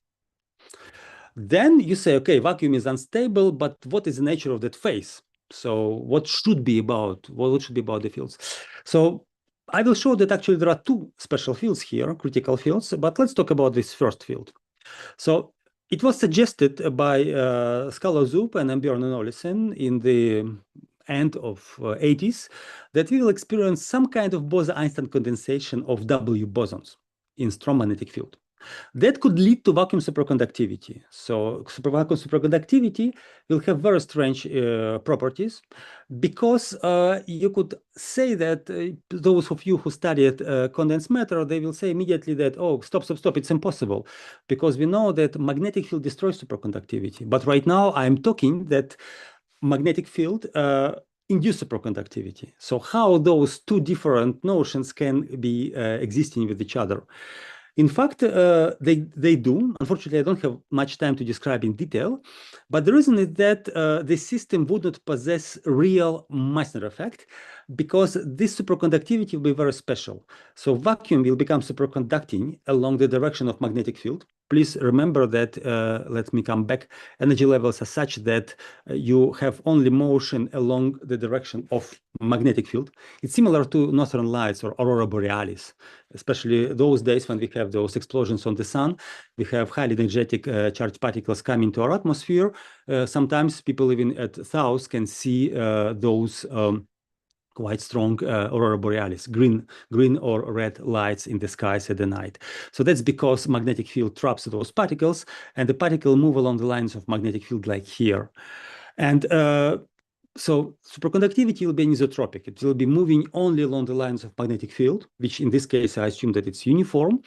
Then you say, okay, vacuum is unstable, but what is the nature of that phase? So what should be about the fields? So I will show that actually there are two special fields here, critical fields, but let's talk about this first field. So it was suggested by Skala-Zup and Björn and Olesen in the end of 80s that we will experience some kind of Bose-Einstein condensation of W bosons in strong magnetic field. That could lead to vacuum superconductivity. So vacuum superconductivity will have very strange properties, because you could say that those of you who studied condensed matter, they will say immediately that, oh, stop, it's impossible, because we know that magnetic field destroys superconductivity. But right now I'm talking that magnetic field induce superconductivity. So how those two different notions can be existing with each other? In fact, they do. Unfortunately, I don't have much time to describe in detail, but the reason is that the system would not possess real Meissner effect, because this superconductivity will be very special. So vacuum will become superconducting along the direction of magnetic field. Please remember that, let me come back, energy levels are such that you have only motion along the direction of magnetic field. It's similar to northern lights or aurora borealis, especially those days when we have those explosions on the sun. We have highly energetic charged particles coming to our atmosphere. Sometimes people even at South can see those quite strong aurora borealis, green or red lights in the skies at the night. So that's because magnetic field traps those particles, and the particle move along the lines of magnetic field like here. And so superconductivity will be anisotropic. It will be moving only along the lines of magnetic field, which in this case, I assume that it's uniform.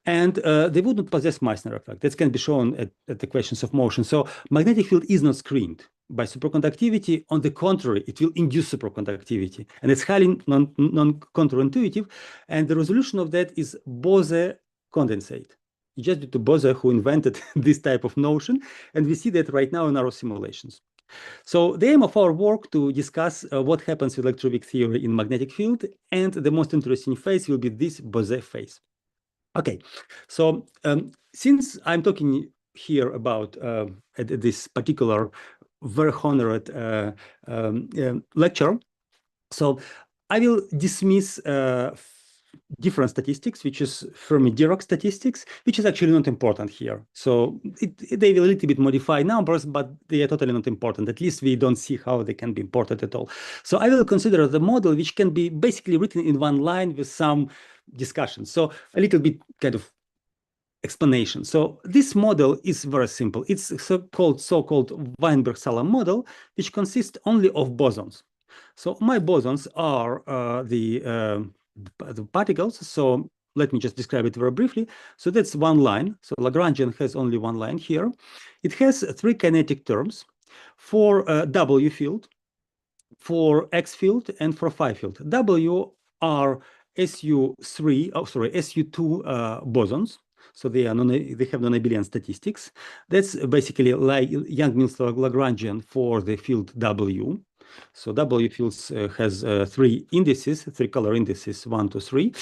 And they wouldn't possess Meissner effect. That can be shown at the questions of motion. So magnetic field is not screened by superconductivity. On the contrary, it will induce superconductivity. And it's highly non-counterintuitive. And the resolution of that is Bose condensate. Just due to Bose, who invented this type of notion. And we see that right now in our simulations. So the aim of our work to discuss what happens with electroweak theory in magnetic field, and the most interesting phase will be this Bose phase. Okay, so since I'm talking here about this particular very honored lecture, so I will dismiss different statistics, which is Fermi-Dirac statistics, which is actually not important here. So they will a little bit modify numbers, but they are totally not important. At least we don't see how they can be important at all. So I will consider the model, which can be basically written in one line with some discussion. So a little bit kind of explanation. So this model is very simple. It's so-called Weinberg-Salem model, which consists only of bosons. So my bosons are the particles. So let me just describe it very briefly. So that's one line. So Lagrangian has only one line here. It has three kinetic terms for W field, for X field, and for phi field. W are SU2 bosons. So they have non-abelian statistics. That's basically like Young-Mills Lagrangian for the field W. So W fields has three color indices, 1, 2, 3,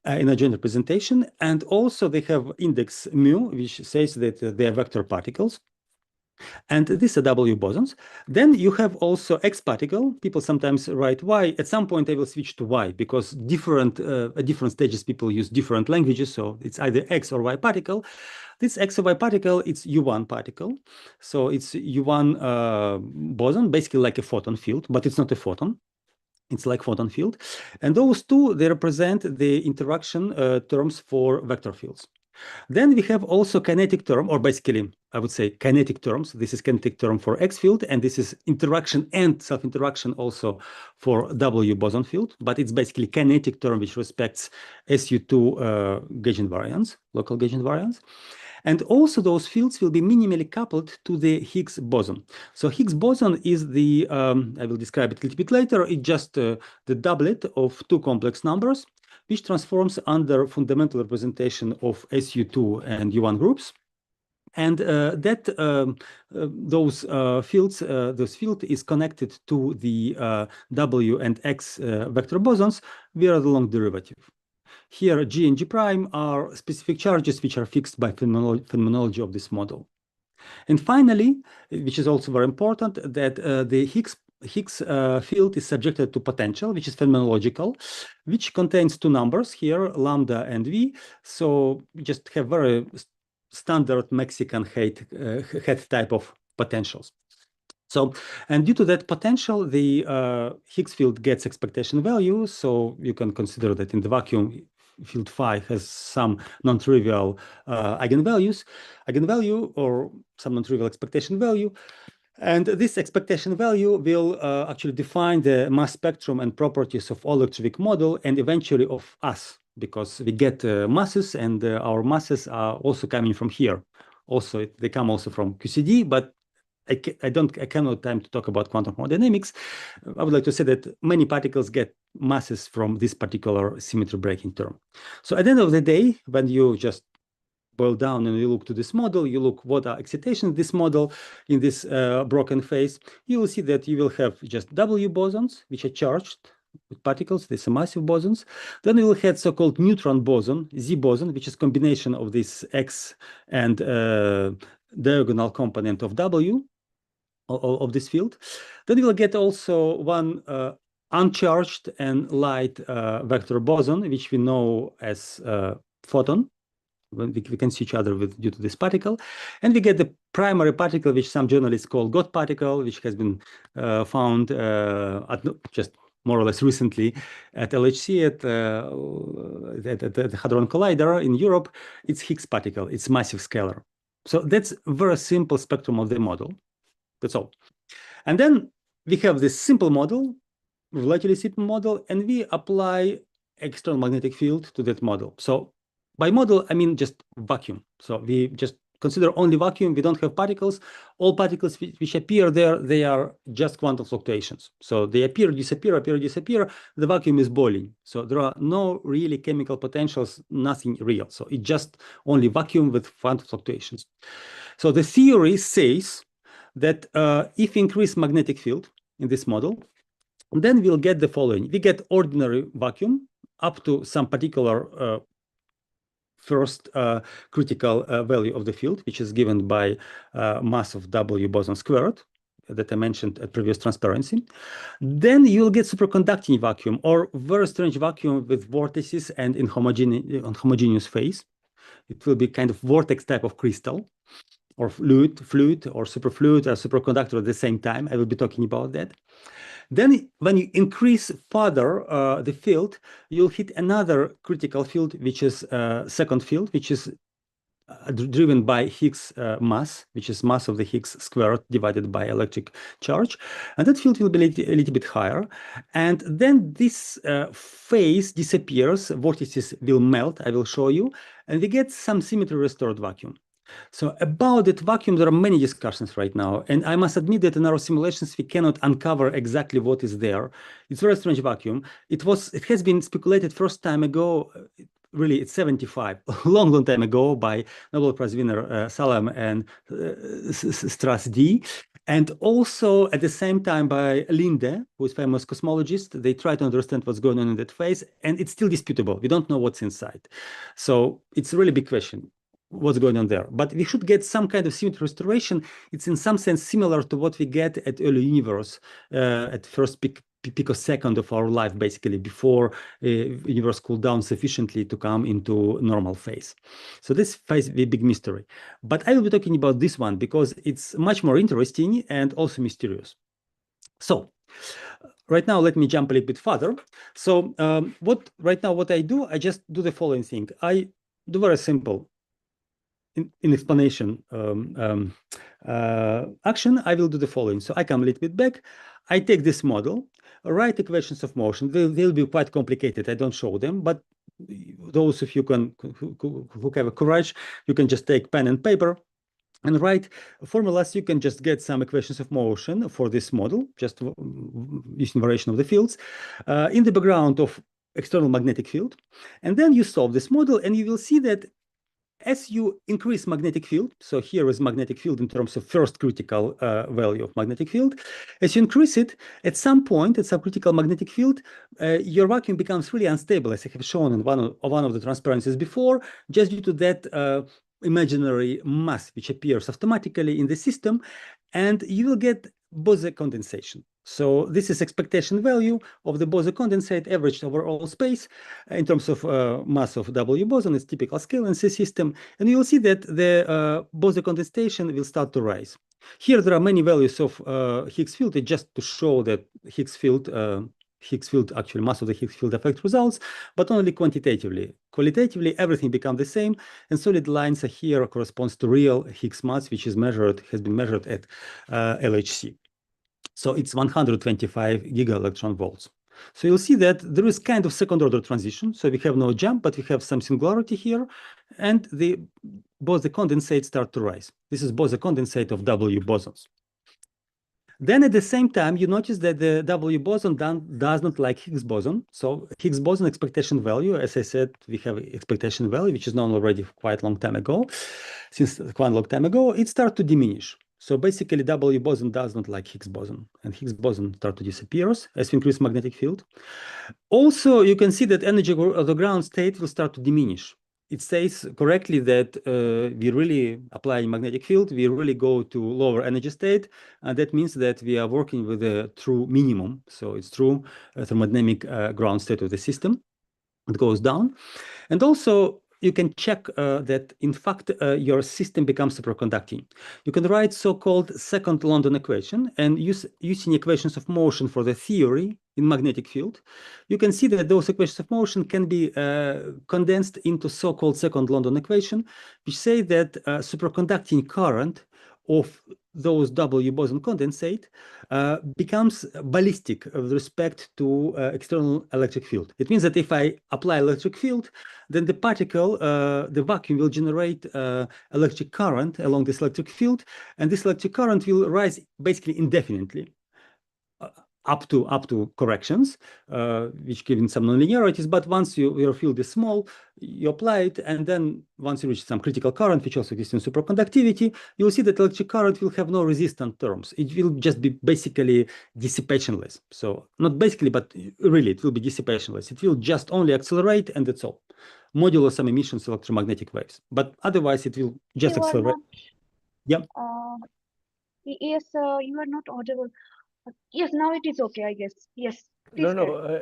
in a general representation. And also they have index mu, which says that they are vector particles. And these are W bosons. Then you have also X particle. People sometimes write Y. At some point, I will switch to Y, because at different stages, people use different languages. So it's either X or Y particle. This X or Y particle, it's U1 particle. So it's U1 boson, basically like a photon field, but it's not a photon. It's like photon field. And those two, they represent the interaction terms for vector fields. Then we have also kinetic term, or basically, I would say kinetic terms. This is kinetic term for X field, and this is interaction and self-interaction also for W boson field, but it's basically kinetic term which respects SU2 gauge invariance, local gauge invariance. And also those fields will be minimally coupled to the Higgs boson. So Higgs boson is the, I will describe it a little bit later, it's just the doublet of two complex numbers, which transforms under fundamental representation of SU2 and U1 groups. And those field is connected to the W and X vector bosons via the long derivative. Here, G and G prime are specific charges which are fixed by phenomenology of this model. And finally, which is also very important, that the Higgs field is subjected to potential, which is phenomenological, which contains two numbers here, lambda and V. So we just have very standard Mexican head type of potentials. So, and due to that potential, the Higgs field gets expectation value. So you can consider that in the vacuum, field phi has some non-trivial eigenvalue or some non-trivial expectation value. And this expectation value will actually define the mass spectrum and properties of all electroweak model and eventually of us, because we get masses, and our masses are also coming from here. Also, they come also from QCD, but I cannot time to talk about quantum thermodynamics. I would like to say that many particles get masses from this particular symmetry breaking term. So at the end of the day, when you just boil down and you look to this model, you look what are excitations this model in this broken phase, you will see that you will have just W bosons, which are charged with particles, these are massive bosons. Then you will have so-called neutron boson, Z boson, which is combination of this X and diagonal component of W of this field. Then you will get also one uncharged and light vector boson, which we know as photon. When we can see each other due to this particle. And we get the primary particle, which some journalists call God particle, which has been found just more or less recently at LHC at the Hadron Collider in Europe. It's Higgs particle, it's massive scalar. So that's a very simple spectrum of the model. That's all. And then we have this simple model, relatively simple model, and we apply external magnetic field to that model. So by model, I mean just vacuum. So we just consider only vacuum. We don't have particles. All particles which appear there, they are just quantum fluctuations. So they appear, disappear, appear, disappear. The vacuum is boiling. So there are no really chemical potentials, nothing real. So it's just only vacuum with quantum fluctuations. So the theory says that if we increase magnetic field in this model, then we'll get the following. We get ordinary vacuum up to some particular first critical value of the field, which is given by mass of W boson squared that I mentioned at previous transparency. Then you'll get superconducting vacuum or very strange vacuum with vortices and in homogeneous phase. It will be kind of vortex type of crystal or fluid or superfluid or superconductor at the same time. I will be talking about that. Then when you increase further the field, you'll hit another critical field, which is second field, which is driven by Higgs mass, which is mass of the Higgs squared divided by electric charge. And that field will be a little bit higher. And then this phase disappears, vortices will melt, I will show you, and we get some symmetry restored vacuum. So about that vacuum, there are many discussions right now. And I must admit that in our simulations, we cannot uncover exactly what is there. It's a very strange vacuum. It has been speculated first time ago, really it's 75, a long time ago by Nobel Prize winner Salam and Strass D. And also at the same time by Linde, who is a famous cosmologist. They try to understand what's going on in that phase, and it's still disputable. We don't know what's inside. So it's a really big question. What's going on there, but we should get some kind of symmetry restoration. It's in some sense similar to what we get at early universe, at first picosecond of our life, basically before universe cooled down sufficiently to come into normal phase. So this phase is a big mystery, but I will be talking about this one because it's much more interesting and also mysterious. So right now, let me jump a little bit further. So what I do, I just do the following thing. I do very simple. in explanation action, I will do the following. So I come a little bit back. I take this model, write equations of motion. They'll be quite complicated. I don't show them, but those of you who have a courage, you can just take pen and paper and write formulas. You can just get some equations of motion for this model, just using variation of the fields in the background of external magnetic field. And then you solve this model, and you will see that as you increase magnetic field, so here is magnetic field in terms of first critical value of magnetic field. As you increase it, at some point, at some critical magnetic field, your vacuum becomes really unstable, as I have shown in one of the transparencies before, just due to that imaginary mass which appears automatically in the system, and you will get Bose condensation. So this is expectation value of the Bose condensate averaged over all space in terms of mass of W boson. It's typical scale in C system. And you will see that the Bose condensation will start to rise. Here there are many values of Higgs field. It's just to show that Higgs field, actually mass of the Higgs field effect results, but only quantitatively. Qualitatively, everything becomes the same, and solid lines are here corresponds to real Higgs mass, which has been measured at LHC. So it's 125 giga-electron volts. So you'll see that there is kind of second order transition. So we have no jump, but we have some singularity here, and the Bose condensate start to rise. This is Bose condensate of W bosons. Then at the same time, you notice that the W boson does not like Higgs boson. So Higgs boson expectation value, as I said, we have expectation value, which is known already quite a long time ago. Since quite a long time ago, it starts to diminish. So basically, W boson does not like Higgs boson, and Higgs boson start to disappear as we increase magnetic field. Also, you can see that energy of the ground state will start to diminish. It says correctly that we really apply magnetic field, we really go to lower energy state, and that means that we are working with a true minimum. So it's true thermodynamic ground state of the system. It goes down. And also, you can check that, in fact, your system becomes superconducting. You can write so-called second London equation, and using equations of motion for the theory in magnetic field, you can see that those equations of motion can be condensed into so-called second London equation, which say that superconducting current of those W boson condensate becomes ballistic with respect to external electric field. It means that if I apply electric field, then the particle, the vacuum will generate electric current along this electric field, and this electric current will rise basically indefinitely. Up to corrections, which give in some nonlinearities. But once your field is small, you apply it, and then once you reach some critical current, which also exists in superconductivity, you will see that electric current will have no resistant terms. It will just be basically dissipationless. So not basically, but really, it will be dissipationless. It will just only accelerate, and that's all. Modulo some emissions electromagnetic waves, but otherwise it will just accelerate. Yeah. Yes, you are not audible. Yes, now it is okay, I guess. Yes. No,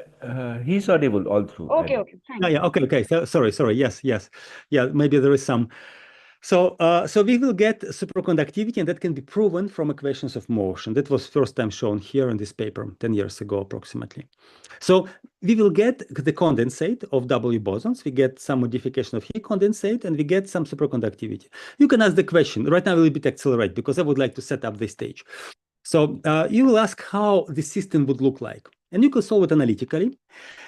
he's audible all through. Okay, thanks. Yeah, okay. So, sorry. Yes. Yeah, maybe there is some. So we will get superconductivity, and that can be proven from equations of motion. That was first time shown here in this paper 10 years ago, approximately. So we will get the condensate of W bosons. We get some modification of Higgs condensate, and we get some superconductivity. You can ask the question. Right now, we'll bit accelerate because I would like to set up the stage. So you will ask how the system would look like, and you can solve it analytically,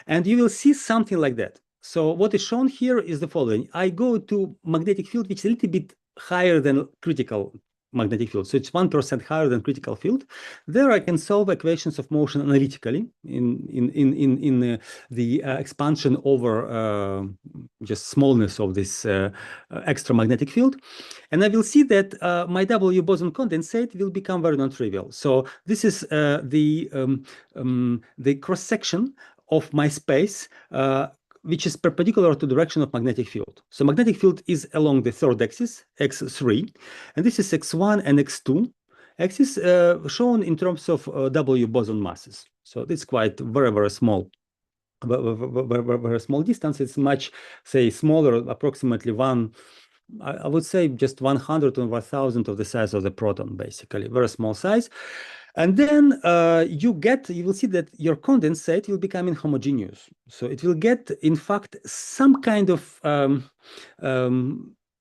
and you will see something like that. So what is shown here is the following. I go to magnetic field, which is a little bit higher than critical magnetic field. So it's 1% higher than critical field. There I can solve equations of motion analytically in the expansion over just smallness of this extra magnetic field. And I will see that my W boson condensate will become very non-trivial. So this is the cross-section of my space, which is perpendicular to the direction of magnetic field. So magnetic field is along the third axis, x3, and this is x1 and x2 axis shown in terms of W boson masses. So it's quite very small. Very small distance. It's much, say, smaller, approximately I would say just 100 to 1,000 of the size of the proton, basically, very small size. And then you will see that your condensate will become inhomogeneous. So it will get, in fact, some kind of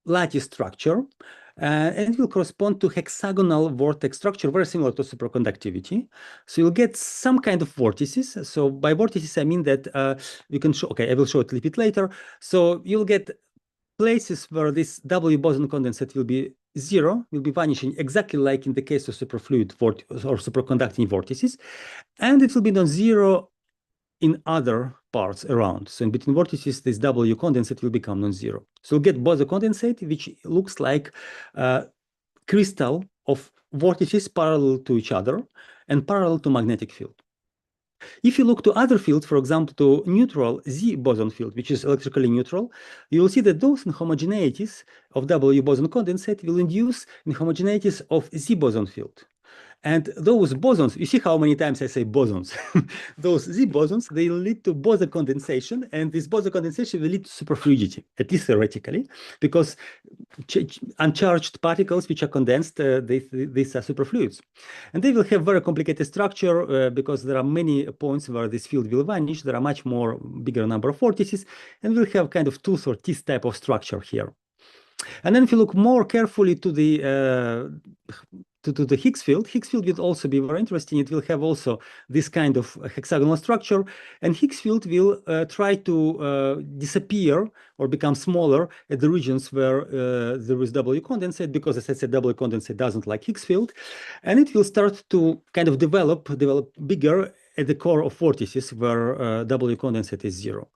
lattice structure, and it will correspond to hexagonal vortex structure, very similar to superconductivity. So you'll get some kind of vortices. So by vortices, I mean that you can show, okay, I will show it a little bit later. So you'll get places where this W boson condensate will be zero, will be vanishing exactly like in the case of superfluid or superconducting vortices. And it will be non-zero in other parts around. So in between vortices, this W condensate will become non-zero. So you'll get boson condensate, which looks like a crystal of vortices parallel to each other and parallel to magnetic field. If you look to other fields, for example, to neutral Z boson field, which is electrically neutral, you will see that those inhomogeneities of W boson condensate will induce inhomogeneities of Z boson field. And those bosons, you see how many times I say bosons. Those Z bosons, they lead to boson condensation, and this boson condensation will lead to superfluidity, at least theoretically, because uncharged particles which are condensed, these are superfluids. And they will have very complicated structure because there are many points where this field will vanish. There are much more bigger number of vortices, and we'll have kind of tooth or teeth type of structure here. And then if you look more carefully to the Higgs field will also be very interesting. It will have also this kind of hexagonal structure, and Higgs field will try to disappear or become smaller at the regions where there is W condensate, because as I said, W condensate doesn't like Higgs field, and it will start to kind of develop bigger at the core of vortices where W condensate is zero.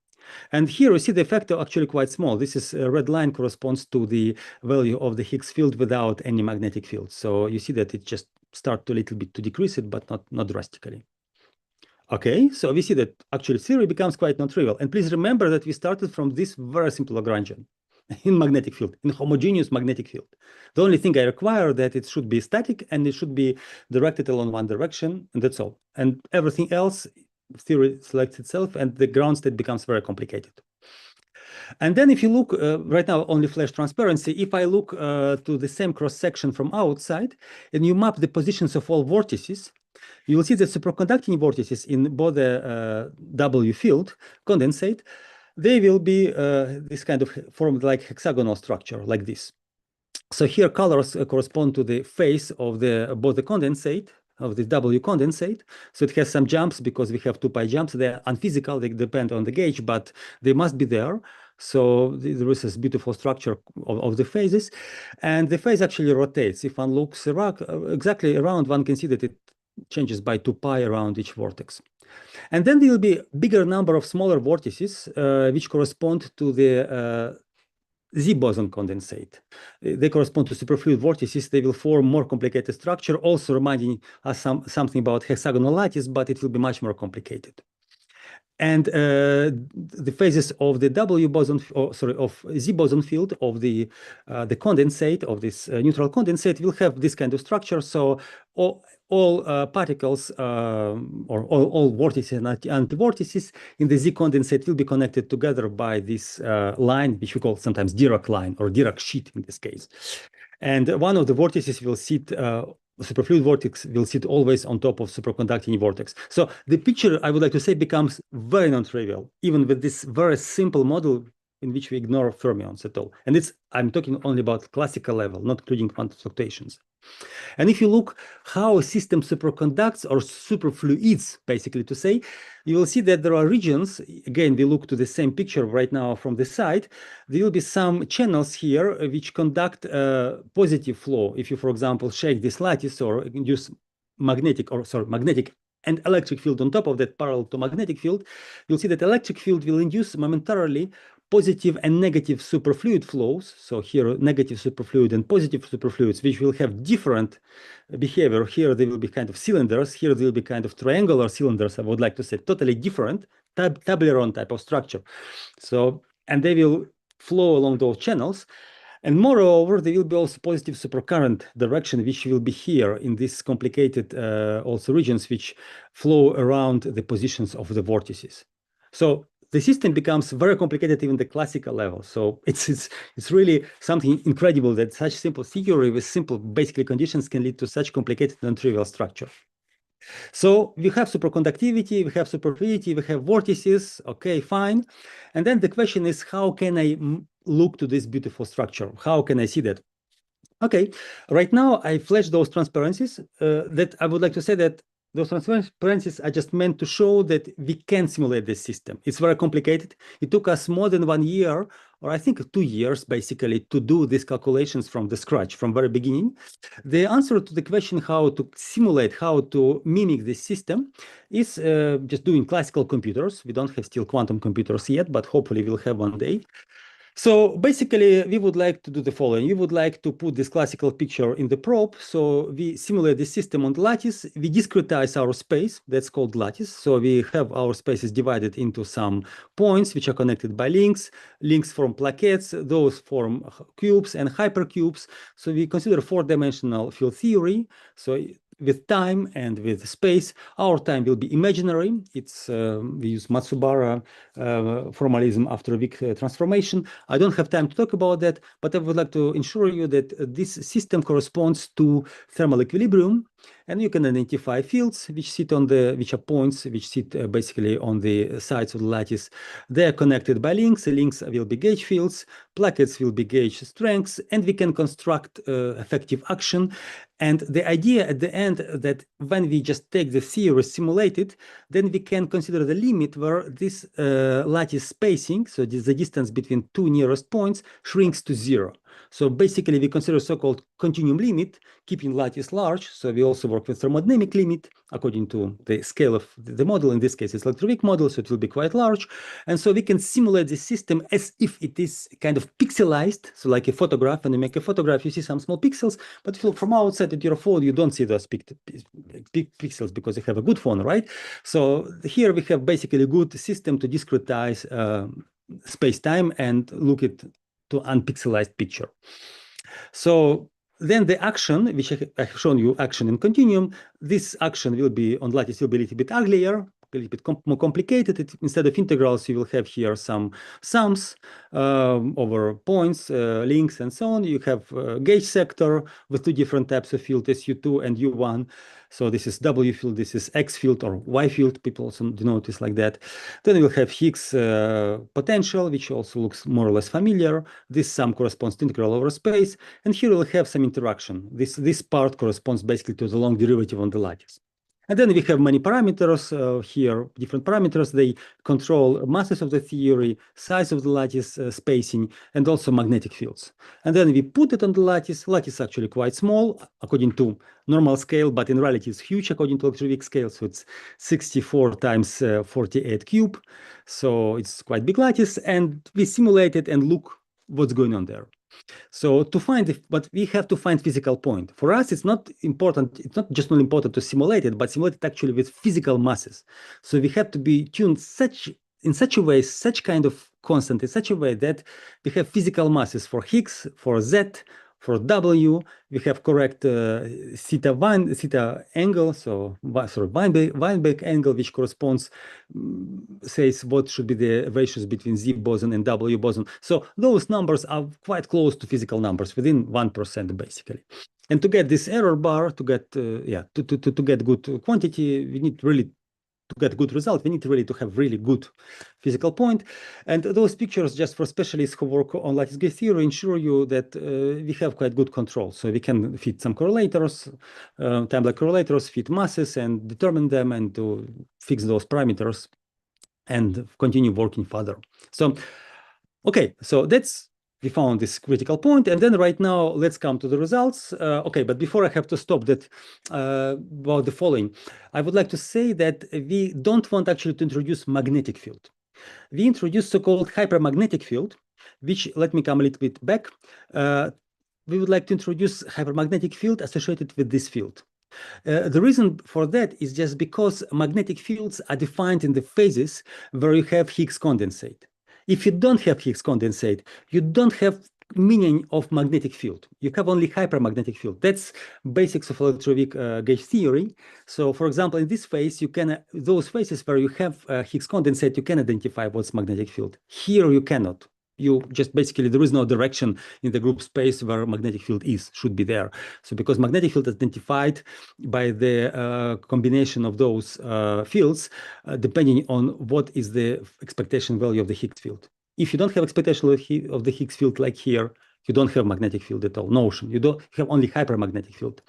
And here you see the effect are actually quite small. This is a red line corresponds to the value of the Higgs field without any magnetic field. So you see that it just starts a little bit to decrease it, but not drastically. Okay, so we see that actually theory becomes quite non-trivial. And please remember that we started from this very simple Lagrangian in magnetic field, in homogeneous magnetic field. The only thing I require that it should be static and it should be directed along one direction, and that's all. And everything else, theory selects itself, and the ground state becomes very complicated. And then if you look, right now only flash transparency, if I look to the same cross-section from outside, and you map the positions of all vortices, you will see that superconducting vortices in both the W field condensate, they will be this kind of formed like hexagonal structure, like this. So here colors correspond to the phase of both the condensate, of the W condensate. So it has some jumps because we have 2 pi jumps. They're unphysical, they depend on the gauge, but they must be there. So there is this beautiful structure of the phases. And the phase actually rotates. If one looks exactly around, one can see that it changes by 2 pi around each vortex. And then there will be a bigger number of smaller vortices, which correspond to the Z boson condensate. They correspond to superfluid vortices. They will form more complicated structure, also reminding us something about hexagonal lattice, but it will be much more complicated. And the phases of the W boson, of Z boson field of the condensate, of this neutral condensate, will have this kind of structure. So all particles or all vortices and anti-vortices in the Z condensate will be connected together by this line, which we call sometimes Dirac line or Dirac sheet in this case. And one of the vortices will sit, superfluid vortex will sit always on top of superconducting vortex. So the picture, I would like to say, becomes very non-trivial, even with this very simple model in which we ignore fermions at all. And I'm talking only about classical level, not including quantum fluctuations. And if you look how a system superconducts or superfluids, basically to say, you will see that there are regions, again, we look to the same picture right now from the side, there will be some channels here which conduct a positive flow. If you, for example, shake this lattice or induce magnetic and electric field on top of that parallel to magnetic field, you'll see that electric field will induce momentarily positive and negative superfluid flows. So here, negative superfluid and positive superfluids, which will have different behavior. Here, they will be kind of cylinders. Here, they will be kind of triangular cylinders, I would like to say, totally different, tableron type of structure. So, and they will flow along those channels. And moreover, there will be also positive supercurrent direction, which will be here in these complicated also regions which flow around the positions of the vortices. So the system becomes very complicated even the classical level. So it's really something incredible that such simple theory with simple basically conditions can lead to such complicated non-trivial structure. So we have superconductivity, we have superfluidity, we have vortices, okay, fine. And then the question is, how can I look to this beautiful structure. How can I see that? Okay, right now I flash those transparencies that I would like to say that those transparencies are just meant to show that we can simulate this system. It's very complicated. It took us more than 1 year, or I think 2 years, basically, to do these calculations from the scratch, from very beginning. The answer to the question how to simulate, how to mimic this system is just doing classical computers. We don't have still quantum computers yet, but hopefully we'll have one day. So basically, we would like to do the following. We would like to put this classical picture in the probe. So we simulate the system on the lattice. We discretize our space. That's called lattice. So we have our spaces divided into some points, which are connected by links. Links form plaquettes. Those form cubes and hypercubes. So we consider four-dimensional field theory. So with time and with space, our time will be imaginary. It's we use Matsubara formalism after weak transformation. I don't have time to talk about that, but I would like to ensure you that this system corresponds to thermal equilibrium, and you can identify fields which are points which sit basically on the sides of the lattice. They are connected by links. The links will be gauge fields, plaquettes will be gauge strengths, and we can construct effective action. And the idea at the end that when we just take the theory, simulate it, then we can consider the limit where this lattice spacing, so this, the distance between two nearest points, shrinks to 0. So basically, we consider so-called continuum limit, keeping lattice large. So we also work with thermodynamic limit according to the scale of the model. In this case, it's electroweak model, so it will be quite large. And so we can simulate the system as if it is kind of pixelized. So like a photograph, when you make a photograph, you see some small pixels, but from outside at your phone, you don't see those big pixels because you have a good phone, right? So here we have basically a good system to discretize space-time and look at to unpixelized picture. So then the action, which I have shown you, action in continuum, this action will be on lattice will be a little bit uglier, a little bit more complicated. Instead of integrals, you will have here some sums over points, links, and so on. You have gauge sector with two different types of field, SU2 and U1. So this is W field, this is X field or Y field. People also denote this like that. Then we'll have Higgs potential, which also looks more or less familiar. This sum corresponds to integral over space. And here we'll have some interaction. This part corresponds basically to the long derivative on the lattice. And then we have many parameters here, different parameters. They control masses of the theory, size of the lattice spacing, and also magnetic fields. And then we put it on the lattice. Lattice is actually quite small according to normal scale, but in reality it's huge according to electroweak scale. So it's 64 times 48 cube. So it's quite big lattice. And we simulate it and look what's going on there. So to find, but we have to find physical point. For us, it's not important. It's not just only important to simulate it, but simulate it actually with physical masses. So we have to be tuned in such a way, such kind of constant, in such a way that we have physical masses for Higgs, for Z, for W. We have correct theta angle, so sort of Weinberg angle, which corresponds, says what should be the ratios between Z boson and W boson. So those numbers are quite close to physical numbers, within 1% basically. And to get this error bar, to get to get good quantity, we need really to get good result, we need really to have really good physical point. And those pictures, just for specialists who work on lattice gauge theory, ensure you that we have quite good control. So we can fit some correlators, time-like correlators, fit masses and determine them and to fix those parameters and continue working further. So, okay, so we found this critical point, and then right now let's come to the results. Okay, but before I have to stop that about the following, I would like to say that we don't want actually to introduce magnetic field. We introduce so-called hypermagnetic field, which, let me come a little bit back. We would like to introduce hypermagnetic field associated with this field. The reason for that is just because magnetic fields are defined in the phases where you have Higgs condensate. If you don't have Higgs condensate, you don't have meaning of magnetic field. You have only hypermagnetic field. That's basics of electroweak gauge theory. So, for example, in this phase, you can those phases where you have Higgs condensate, you can identify what's magnetic field. Here, you cannot. You just basically, there is no direction in the group space where magnetic field should be there. So because magnetic field is identified by the combination of those fields, depending on what is the expectation value of the Higgs field. if you don't have expectation of the Higgs field like here, you don't have magnetic field at all, notion. You don't have only hypermagnetic field.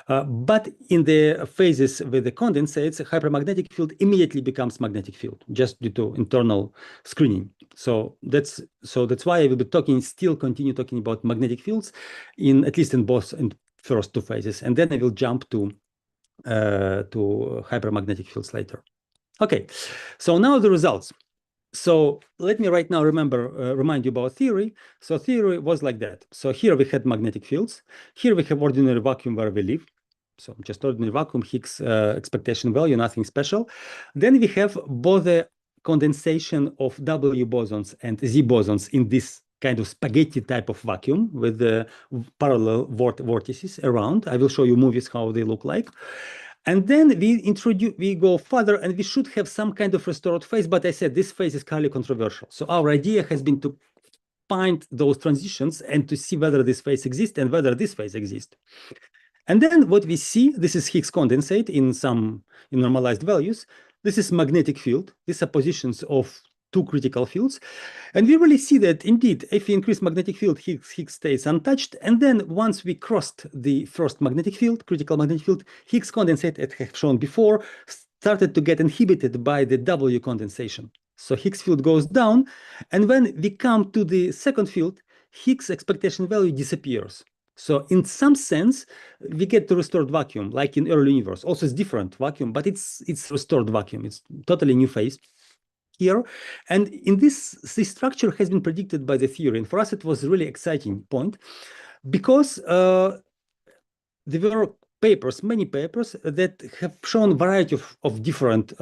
But in the phases with the condensates, hypermagnetic field immediately becomes magnetic field just due to internal screening. So that's why I will be continue talking about magnetic fields at least in both in first two phases, and then I will jump to hypermagnetic fields later. Okay, so now the results. So let me right now remind you about theory. So theory was like that. So here we had magnetic fields. Here we have ordinary vacuum where we live. So just ordinary vacuum, Higgs expectation value, nothing special. Then we have both the condensation of W bosons and Z bosons in this kind of spaghetti type of vacuum with the parallel vortices around. I will show you movies how they look like. And then we go further, and we should have some kind of restored phase. But I said this phase is highly controversial. So our idea has been to find those transitions and to see whether this phase exists and whether this phase exists. And then what we see, this is Higgs condensate in normalized values. This is magnetic field. These are positions of two critical fields. And we really see that indeed, if we increase magnetic field, Higgs stays untouched. And then once we crossed the first magnetic field, critical magnetic field, Higgs condensate, as I have shown before, started to get inhibited by the W condensation. So Higgs field goes down. And when we come to the second field, Higgs expectation value disappears. So in some sense, we get the restored vacuum, like in early universe. Also, it's different vacuum, but it's restored vacuum. It's totally new phase here. And in this structure has been predicted by the theory. And for us, it was a really exciting point because there were many papers that have shown a variety of different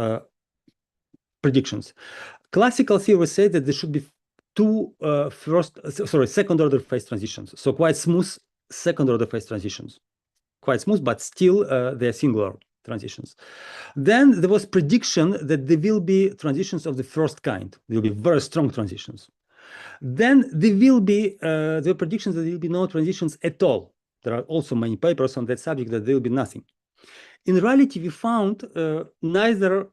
predictions. Classical theory said that there should be two second order phase transitions. So quite smooth second order phase transitions. Quite smooth, but still they're singular transitions. Then there was prediction that there will be transitions of the first kind. There will be very strong transitions. Then there will be the predictions that there will be no transitions at all. There are also many papers on that subject that there will be nothing. In reality, we found neither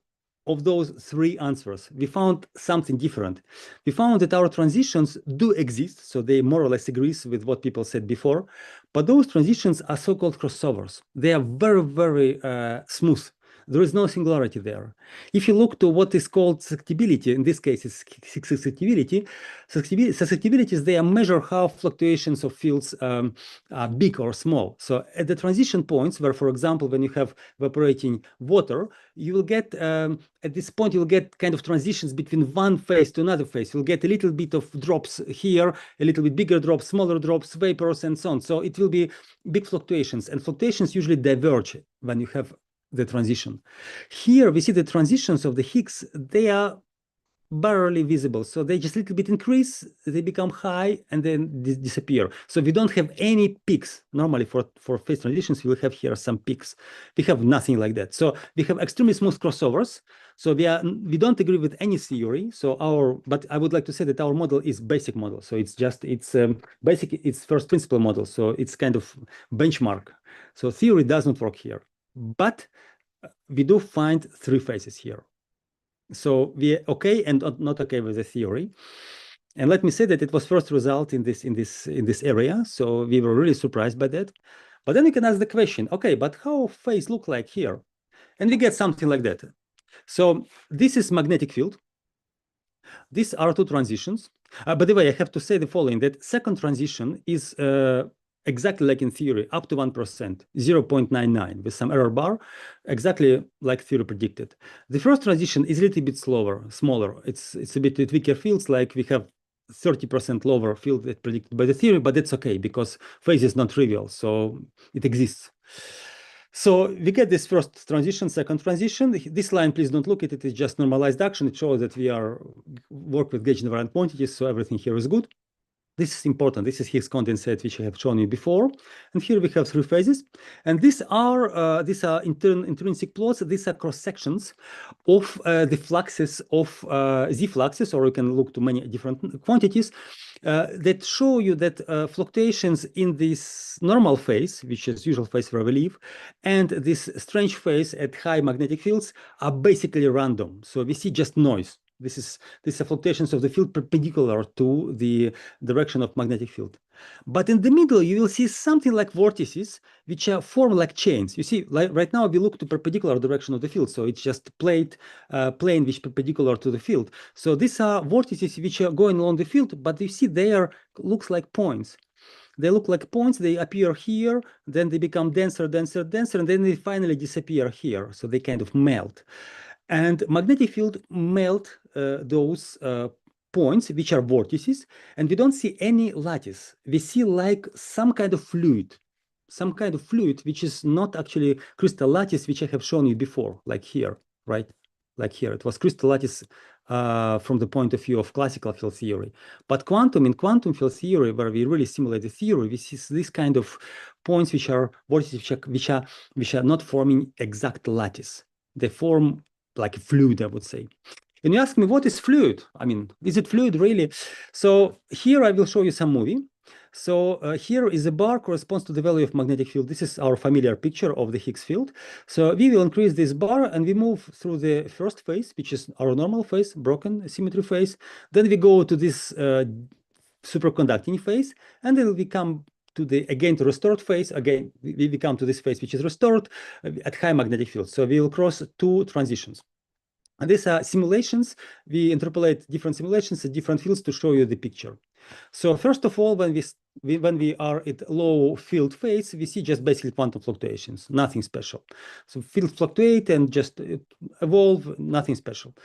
of those three answers. We found something different. We found that our transitions do exist, so they more or less agrees with what people said before, but those transitions are so-called crossovers. They are very, very smooth. There is no singularity there. If you look to what is called susceptibility, in this case it's susceptibility, susceptibilities, they measure how fluctuations of fields are big or small. So at the transition points where, for example, when you have evaporating water, you will get, at this point, you'll get kind of transitions between one phase to another phase. You'll get a little bit of drops here, a little bit bigger drops, smaller drops, vapors, and so on. So it will be big fluctuations, and fluctuations usually diverge when you have the transition. Here we see the transitions of the Higgs, they are barely visible. So they just a little bit increase, they become high, and then disappear. So we don't have any peaks. Normally for phase transitions, we will have here some peaks. We have nothing like that. So we have extremely smooth crossovers. So we don't agree with any theory. So but I would like to say that our model is basic model. So it's basic, it's first principle model. So it's kind of benchmark. So theory does not work here. But we do find three phases here. So we're okay and not okay with the theory. And let me say that it was first result in this area. So we were really surprised by that. But then you can ask the question, okay, but how phase look like here? And we get something like that. So this is magnetic field. These are two transitions. By the way, I have to say the following, that second transition is exactly like in theory, up to 1%, 0.99 with some error bar, exactly like theory predicted. The first transition is a little bit smaller. It's a bit weaker fields, like we have 30% lower field that predicted by the theory, but that's okay because phase is not trivial, so it exists. So we get this first transition, second transition. This line, please don't look at it. It's just normalized action. It shows that we work with gauge invariant quantities, so everything here is good. This is important. This is Higgs condensate, which I have shown you before. And here we have three phases. And these are intrinsic plots. These are cross sections of the fluxes of Z fluxes, or you can look to many different quantities that show you that fluctuations in this normal phase, which is usual phase where we live, and this strange phase at high magnetic fields are basically random. So we see just noise. These are fluctuations of the field perpendicular to the direction of magnetic field. But in the middle, you will see something like vortices, which are formed like chains. You see, like right now we look to perpendicular direction of the field, so it's just plane which is perpendicular to the field. So these are vortices which are going along the field, but you see they looks like points. They look like points, they appear here, then they become denser, denser, denser, and then they finally disappear here. So they kind of melt. And magnetic field melt those points, which are vortices, and we don't see any lattice. We see like some kind of fluid, which is not actually crystal lattice, which I have shown you before, like here, right? Like here, it was crystal lattice from the point of view of classical field theory. But in quantum field theory, where we really simulate the theory, we see this kind of points which are vortices, which are not forming exact lattice. They form like a fluid, I would say. And you ask me, what is fluid? I mean, is it fluid really? So here I will show you some movie. So here is a bar corresponds to the value of magnetic field. This is our familiar picture of the Higgs field. So we will increase this bar and we move through the first phase, which is our normal phase, broken symmetry phase. Then we go to this superconducting phase, and then we come to the restored phase. Again, we come to this phase which is restored at high magnetic field. So we will cross two transitions. And these are simulations. We interpolate different simulations at different fields to show you the picture. So first of all, when we are at low field phase, we see just basically quantum fluctuations, nothing special. So fields fluctuate and just evolve, nothing special.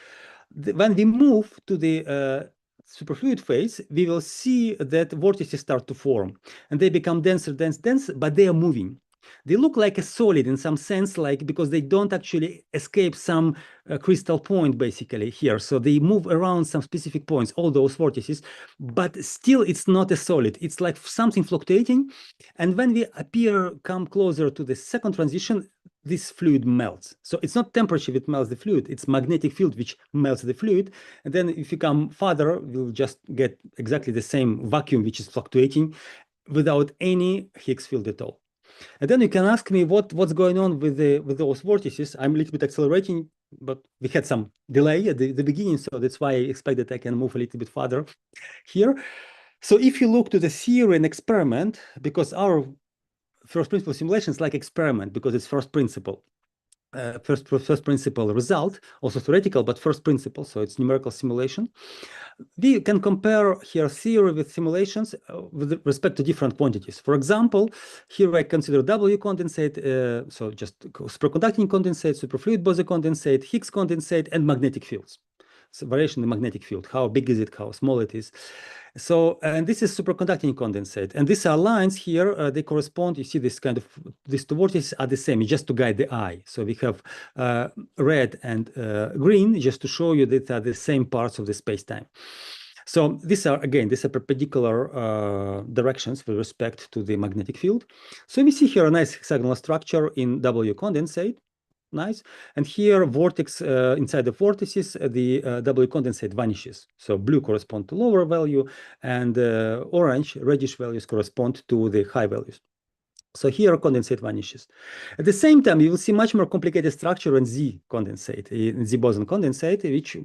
When we move to the superfluid phase, we will see that vortices start to form, and they become denser, dense, but they are moving. They look like a solid in some sense, like because they don't actually escape some crystal point basically here. So they move around some specific points, all those vortices, but still it's not a solid. It's like something fluctuating. And when we come closer to the second transition, this fluid melts. So it's not temperature that melts the fluid, it's magnetic field which melts the fluid. And then if you come further, we'll just get exactly the same vacuum which is fluctuating without any Higgs field at all. And then you can ask me what's going on with those vortices. I'm a little bit accelerating, but we had some delay at the beginning, so that's why I expect that I can move a little bit further here. So if you look to the theory and experiment, because our first principle simulation is like experiment because it's first principle. First principle result, also theoretical, but first principle, so it's numerical simulation. We can compare here theory with simulations with respect to different quantities. For example, here I consider W condensate, so just superconducting condensate, superfluid Bose condensate, Higgs condensate, and magnetic fields. So variation in the magnetic field, how big is it, how small it is. So, and this is superconducting condensate. And these are lines here, they correspond, you see this kind of, these two vortices are the same, just to guide the eye. So we have red and green, just to show you that are the same parts of the space-time. So these are perpendicular directions with respect to the magnetic field. So we see here a nice hexagonal structure in W condensate. Nice. And here vortex inside the vortices, the W condensate vanishes. So blue correspond to lower value, and orange, reddish values correspond to the high values. So here condensate vanishes. At the same time, you will see much more complicated structure in Z condensate, in Z boson condensate, which,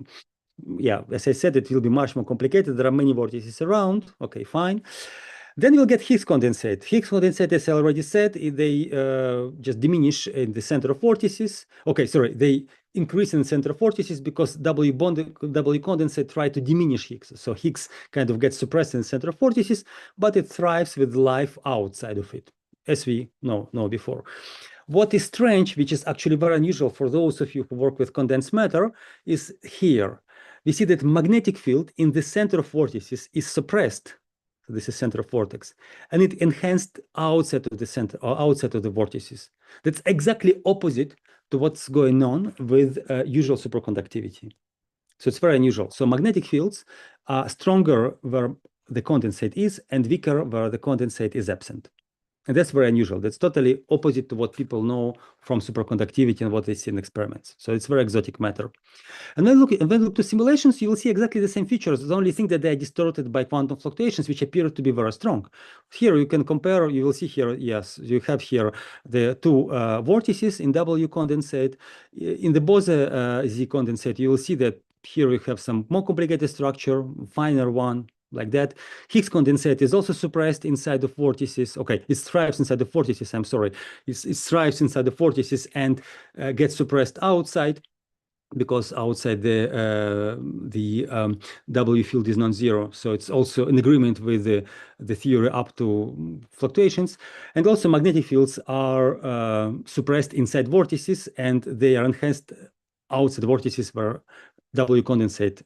yeah, as I said, it will be much more complicated. There are many vortices around. Okay, fine. Then you'll get Higgs condensate. Higgs condensate, as I already said, they just diminish in the center of vortices. Okay, sorry, they increase in the center of vortices because W condensate try to diminish Higgs. So Higgs kind of gets suppressed in the center of vortices, but it thrives with life outside of it, as we know before. What is strange, which is actually very unusual for those of you who work with condensed matter, is here. We see that magnetic field in the center of vortices is suppressed. So this is center of vortex, and it enhanced outside of the center or outside of the vortices. That's exactly opposite to what's going on with usual superconductivity. So it's very unusual. So magnetic fields are stronger where the condensate is and weaker where the condensate is absent. And that's very unusual. That's totally opposite to what people know from superconductivity and what they see in experiments. So it's very exotic matter. And when you look to simulations, you will see exactly the same features. The only thing that they are distorted by quantum fluctuations, which appear to be very strong. Here you can compare, you will see here, yes, you have here the two vortices in W condensate. In the Bose Z condensate, you will see that here we have some more complicated structure, finer one, like that. Higgs condensate is also suppressed inside of vortices. Okay, it thrives inside the vortices, I'm sorry. It thrives inside the vortices and gets suppressed outside, because outside the W field is non-zero. So it's also in agreement with the theory up to fluctuations. And also magnetic fields are suppressed inside vortices, and they are enhanced outside vortices where W condensate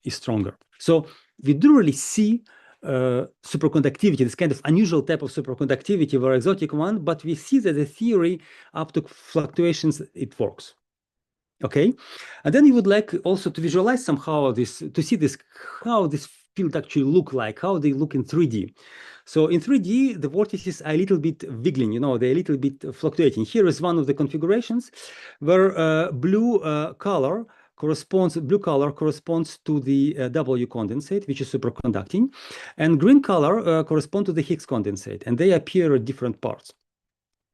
is stronger. So we do really see superconductivity, this kind of unusual type of superconductivity, very exotic one, but we see that the theory up to fluctuations, it works. Okay, and then you would like also to visualize somehow this, to see this, how this field actually look like, how they look in 3D. So in 3D, the vortices are a little bit wiggling, you know, they're a little bit fluctuating. Here is one of the configurations where blue color corresponds to the W condensate, which is superconducting, and green color correspond to the Higgs condensate, and they appear at different parts.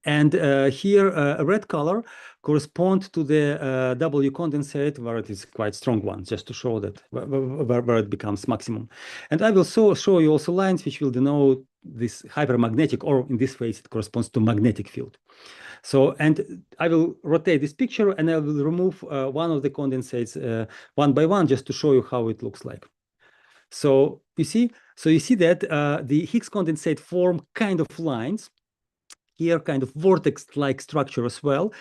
And here, a red color corresponds to the W condensate, where it is quite strong one, just to show that where it becomes maximum. And I will show you also lines which will denote this hypermagnetic, or in this case, it corresponds to magnetic field. So, and I will rotate this picture, and I will remove one of the condensates one by one, just to show you how it looks like. So you see that the Higgs condensate form kind of lines. Here, kind of vortex-like structure as well.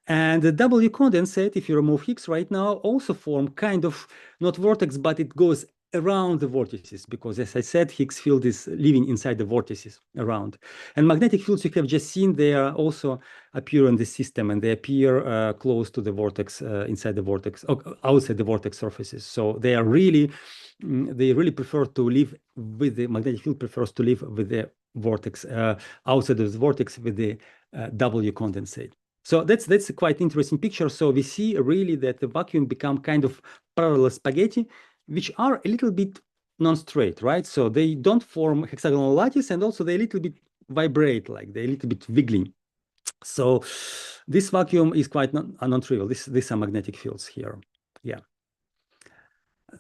And the W condensate, if you remove Higgs right now, also form kind of, not vortex, but it goes around the vortices, because as I said, Higgs field is living inside the vortices around. And magnetic fields you have just seen, they are also appear in the system, and they appear close to the vortex, inside the vortex, outside the vortex surfaces. So they are really, they really prefer to live with the magnetic field, prefers to live with the vortex, outside of the vortex with the W condensate. So that's a quite interesting picture. So we see really that the vacuum become kind of parallel spaghetti, which are a little bit non-straight, right? So they don't form hexagonal lattice, and also they a little bit vibrate, like they're a little bit wiggling. So this vacuum is quite non-trivial. These are magnetic fields here. Yeah.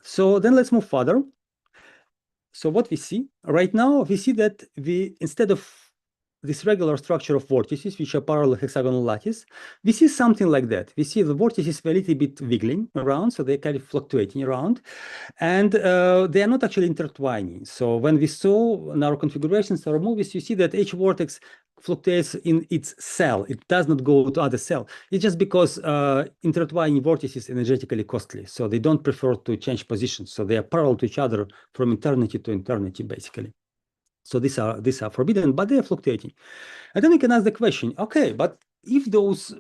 So then let's move further. So what we see right now, we see that instead of this regular structure of vortices, which are parallel hexagonal lattice, we see something like that. We see the vortices a little bit wiggling around, so they're kind of fluctuating around, and they are not actually intertwining. So when we saw in our configurations, our movies, you see that each vortex fluctuates in its cell. It does not go to other cell. It's just because intertwining vortices is energetically costly, so they don't prefer to change positions. So they are parallel to each other from eternity to eternity, basically. So these are forbidden, but they are fluctuating. And then we can ask the question, okay, but if those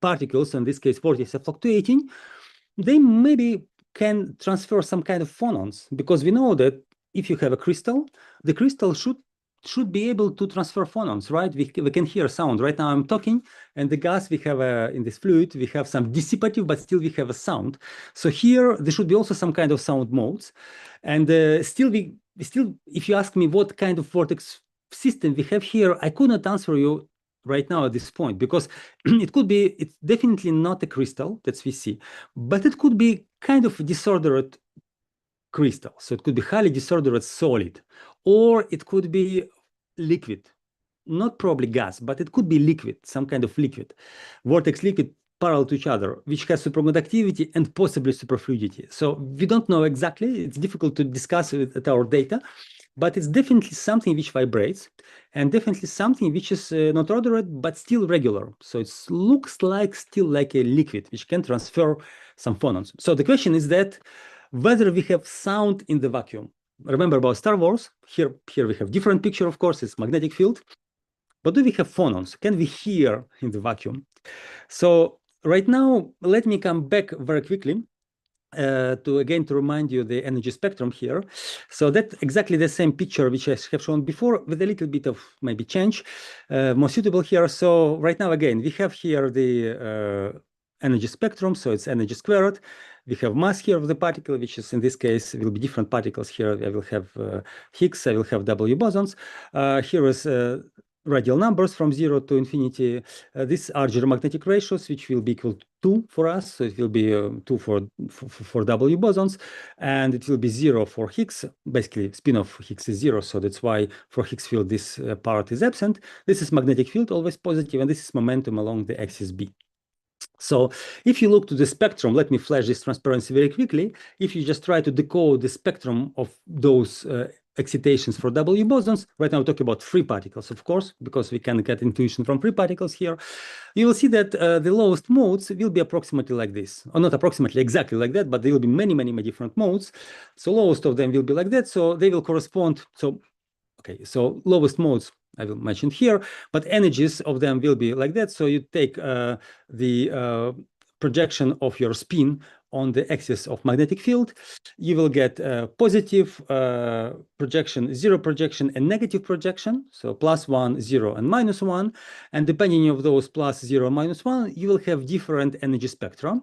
particles, in this case vortices, are fluctuating, they maybe can transfer some kind of phonons, because we know that if you have a crystal, the crystal should be able to transfer phonons, right? We can hear sound. Right now I'm talking, and the gas we have in this fluid, we have some dissipative, but still we have a sound. So here there should be also some kind of sound modes. And still, if you ask me what kind of vortex system we have here, I could not answer you right now at this point, because it's definitely not a crystal, that's we see, but it could be kind of disordered crystal. So it could be highly disordered solid, or it could be liquid, not probably gas, but it could be liquid, some kind of liquid, vortex liquid parallel to each other, which has superconductivity and possibly superfluidity. So we don't know exactly. It's difficult to discuss with our data, but it's definitely something which vibrates, and definitely something which is not ordered, but still regular. So it looks like still like a liquid, which can transfer some phonons. So the question is that whether we have sound in the vacuum. Remember about Star Wars, here we have different picture, of course, it's magnetic field. But do we have phonons? Can we hear in the vacuum? So right now, let me come back very quickly to remind you the energy spectrum here. So that's exactly the same picture which I have shown before, with a little bit of maybe change, more suitable here. So right now, again, we have here the energy spectrum, so it's energy squared. We have mass here of the particle, which is in this case will be different particles here. I will have Higgs, I will have W bosons. Here is radial numbers from 0 to infinity. These are geomagnetic ratios, which will be equal to 2 for us. So it will be 2 for W bosons, and it will be 0 for Higgs. Basically, spin of Higgs is 0, so that's why for Higgs field this part is absent. This is magnetic field, always positive, and this is momentum along the axis B. So if you look to the spectrum, let me flash this transparency very quickly. If you just try to decode the spectrum of those excitations for W bosons, right now we're talking about free particles, of course, because we can get intuition from free particles here. You will see that the lowest modes will be approximately like this, or not approximately exactly like that, but there will be many, many, many different modes. So lowest of them will be like that. So they will correspond. So, okay, so lowest modes I will mention here, but energies of them will be like that. So you take the projection of your spin on the axis of magnetic field, you will get positive projection, zero projection, and negative projection. So +1, 0, and -1. And depending on those +0, -1, you will have different energy spectra.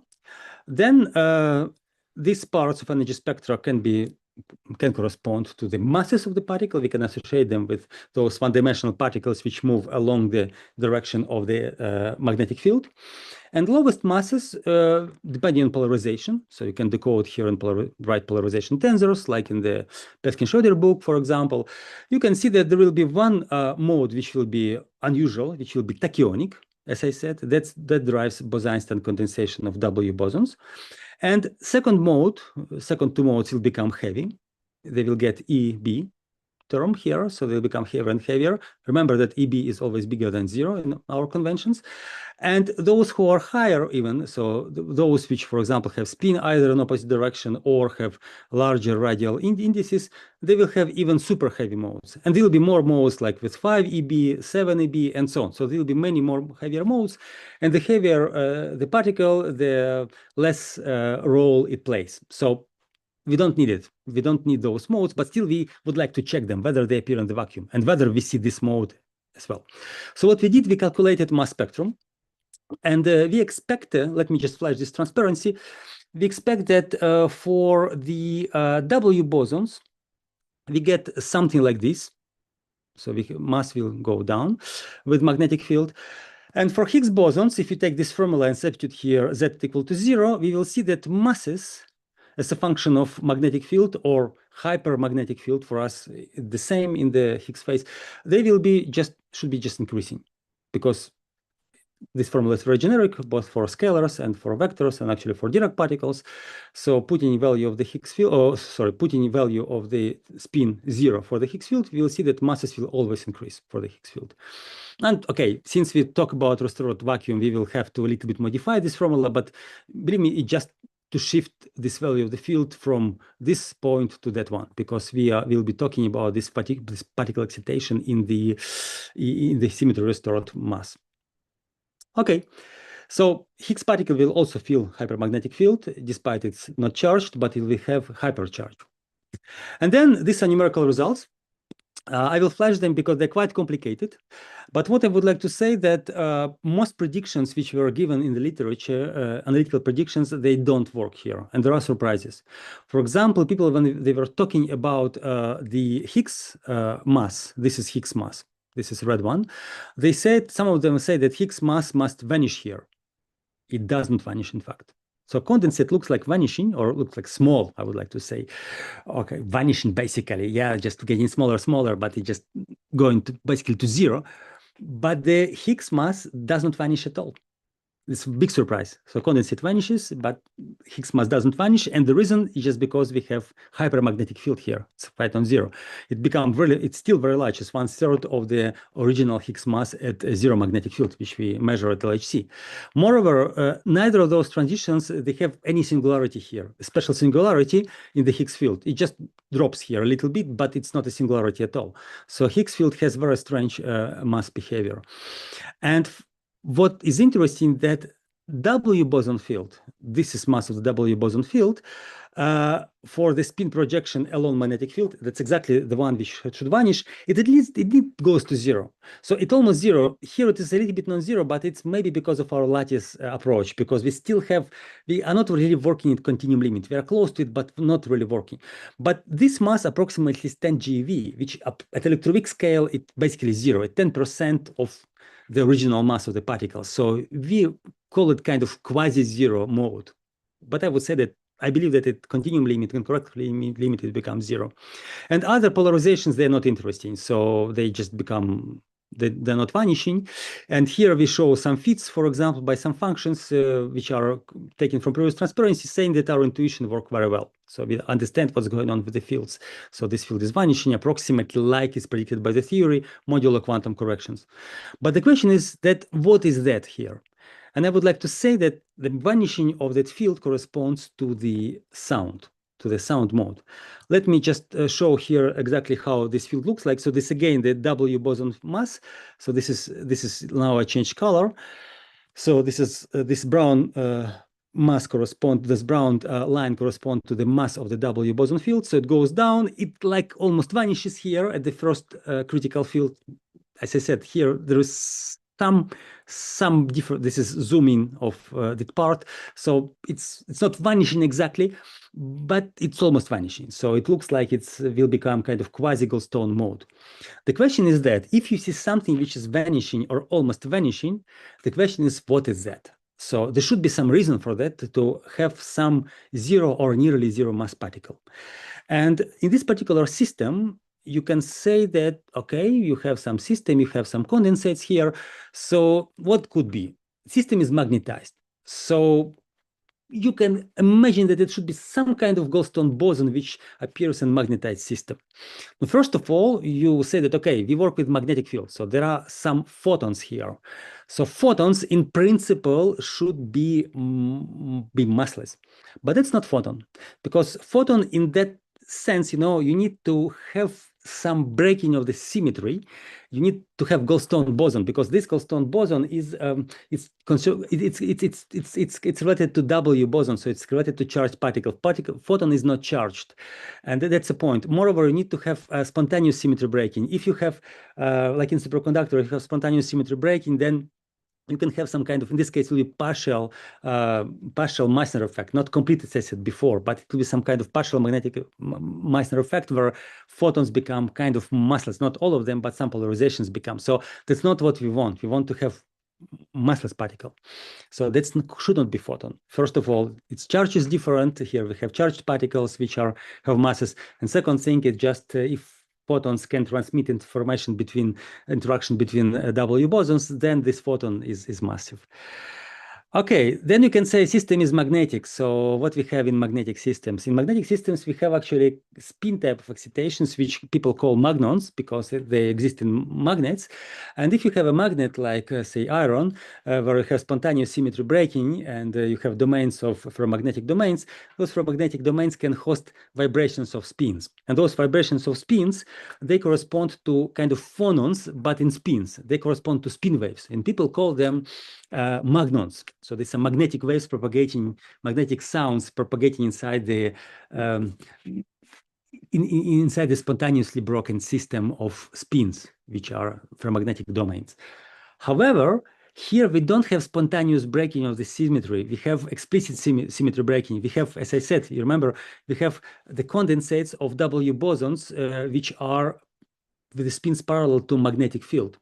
Then these parts of energy spectra can correspond to the masses of the particle. We can associate them with those one-dimensional particles which move along the direction of the magnetic field. And lowest masses, depending on polarization, so you can decode here and write polarization tensors, like in the Peskin-Schroeder book, for example. You can see that there will be one mode which will be unusual, which will be tachyonic. As I said, that drives Bose-Einstein condensation of W bosons. And second two modes will become heavy. They will get EB term here, so they'll become heavier and heavier. Remember that EB is always bigger than 0 in our conventions. And those who are higher even, so those which, for example, have spin either in opposite direction or have larger radial indices, they will have even super heavy modes. And there will be more modes like with 5 EB, 7 EB, and so on. So there will be many more heavier modes. And the heavier the particle, the less role it plays. So we don't need it. We don't need those modes, but still we would like to check them, whether they appear in the vacuum and whether we see this mode as well. So what we did, we calculated mass spectrum, and we expect, let me just flash this transparency, we expect that for the W bosons, we get something like this. So mass will go down with magnetic field. And for Higgs bosons, if you take this formula and substitute here z equal to 0, we will see that masses as a function of magnetic field or hypermagnetic field, for us the same in the Higgs phase, they will be should be just increasing, because this formula is very generic both for scalars and for vectors and actually for Dirac particles. So putting value of the Higgs field, putting value of the spin 0 for the Higgs field, we will see that masses will always increase for the Higgs field. And okay, since we talk about restored vacuum, we will have to a little bit modify this formula, but believe me, it just to shift this value of the field from this point to that one, because we'll be talking about this particle excitation in the symmetry restored mass. Okay, so Higgs particle will also feel hypermagnetic field, despite it's not charged, but it will have hypercharge. And then these are numerical results. I will flash them because they're quite complicated. But what I would like to say that most predictions which were given in the literature, analytical predictions, they don't work here. And there are surprises. For example, people, when they were talking about the Higgs mass, this is Higgs mass, this is red one, they said, some of them say that Higgs mass must vanish here. It doesn't vanish, in fact. So condensate looks like vanishing, or looks like small, I would like to say. Okay, vanishing basically, yeah, just getting smaller, but it's just going to basically to 0. But the Higgs mass doesn't vanish at all. It's a big surprise. So condensate vanishes, but Higgs mass doesn't vanish. And the reason is just because we have hypermagnetic field here. It's right on 0. It's still very large. It's 1/3 of the original Higgs mass at 0 magnetic field, which we measure at LHC. Moreover, neither of those transitions, they have any singularity here, a special singularity in the Higgs field. It just drops here a little bit, but it's not a singularity at all. So Higgs field has very strange mass behavior. And what is interesting that W boson field, this is mass of the W boson field, for the spin projection along magnetic field, that's exactly the one which should vanish, it at least it goes to zero. So it almost zero. Here it is a little bit non-zero, but it's maybe because of our lattice approach, because we are not really working at continuum limit. We are close to it, but not really working. But this mass approximately is 10 GeV, which at electroweak scale, it basically zero, at 10% of the original mass of the particle. So we call it kind of quasi-zero mode. But I would say that I believe that at continuum limit, incorrectly limited, becomes zero. And other polarizations, they're not interesting. So they just become, they're not vanishing. And here we show some fits, for example, by some functions which are taken from previous transparency, saying that our intuition work very well. So we understand what's going on with the fields. So this field is vanishing approximately like is predicted by the theory, modulo quantum corrections. But the question is that what is that here? And I would like to say that the vanishing of that field corresponds to the sound mode. Let me just show here exactly how this field looks like. So this again, the W boson mass. So this is now I changed color. So this is this brown mass this brown line correspond to the mass of the W boson field. So it goes down. It like almost vanishes here at the first critical field. As I said, here there is some different. This is zooming of that part, so it's not vanishing exactly, but it's almost vanishing. So it looks like it will become kind of quasi-Goldstone mode. The question is that if you see something which is vanishing or almost vanishing, the question is what is that? So there should be some reason for that, to have some zero or nearly zero mass particle. And in this particular system, you can say that, okay, you have some system, you have some condensates here. So what could be? System is magnetized. So you can imagine that it should be some kind of Goldstone boson which appears in magnetized system. But first of all, you say that, okay, we work with magnetic field. So there are some photons here. So photons in principle should be massless, but that's not photon, because photon in that sense, you need to have some breaking of the symmetry. You need to have Goldstone boson, because this Goldstone boson is it's related to W boson, so it's related to charged particle. Photon is not charged, and that's the point. Moreover, you need to have spontaneous symmetry breaking. If you have, like in superconductor, if you have spontaneous symmetry breaking, then you can have some kind of, in this case, will be partial Meissner effect, not complete as I said before, but it will be some kind of partial magnetic Meissner effect where photons become kind of massless, not all of them, but some polarizations become. So that's not what we want. We want to have massless particle. So that should not be photon. First of all, its charge is different. Here we have charged particles which have masses. And second thing is just if photons can transmit interaction between W bosons, then this photon is massive. Okay, then you can say system is magnetic. So what we have in magnetic systems? In magnetic systems, we have actually spin type of excitations, which people call magnons because they exist in magnets. And if you have a magnet like, say, iron, where you have spontaneous symmetry breaking and you have domains of ferromagnetic domains, those ferromagnetic domains can host vibrations of spins. And those vibrations of spins, they correspond to kind of phonons, but in spins. They correspond to spin waves. And people call them magnons. So there's some magnetic waves propagating, magnetic sounds propagating inside the inside the spontaneously broken system of spins, which are ferromagnetic domains. However, here we don't have spontaneous breaking of the symmetry. We have explicit symmetry breaking. We have, as I said, you remember, we have the condensates of W bosons, which are with the spins parallel to magnetic field.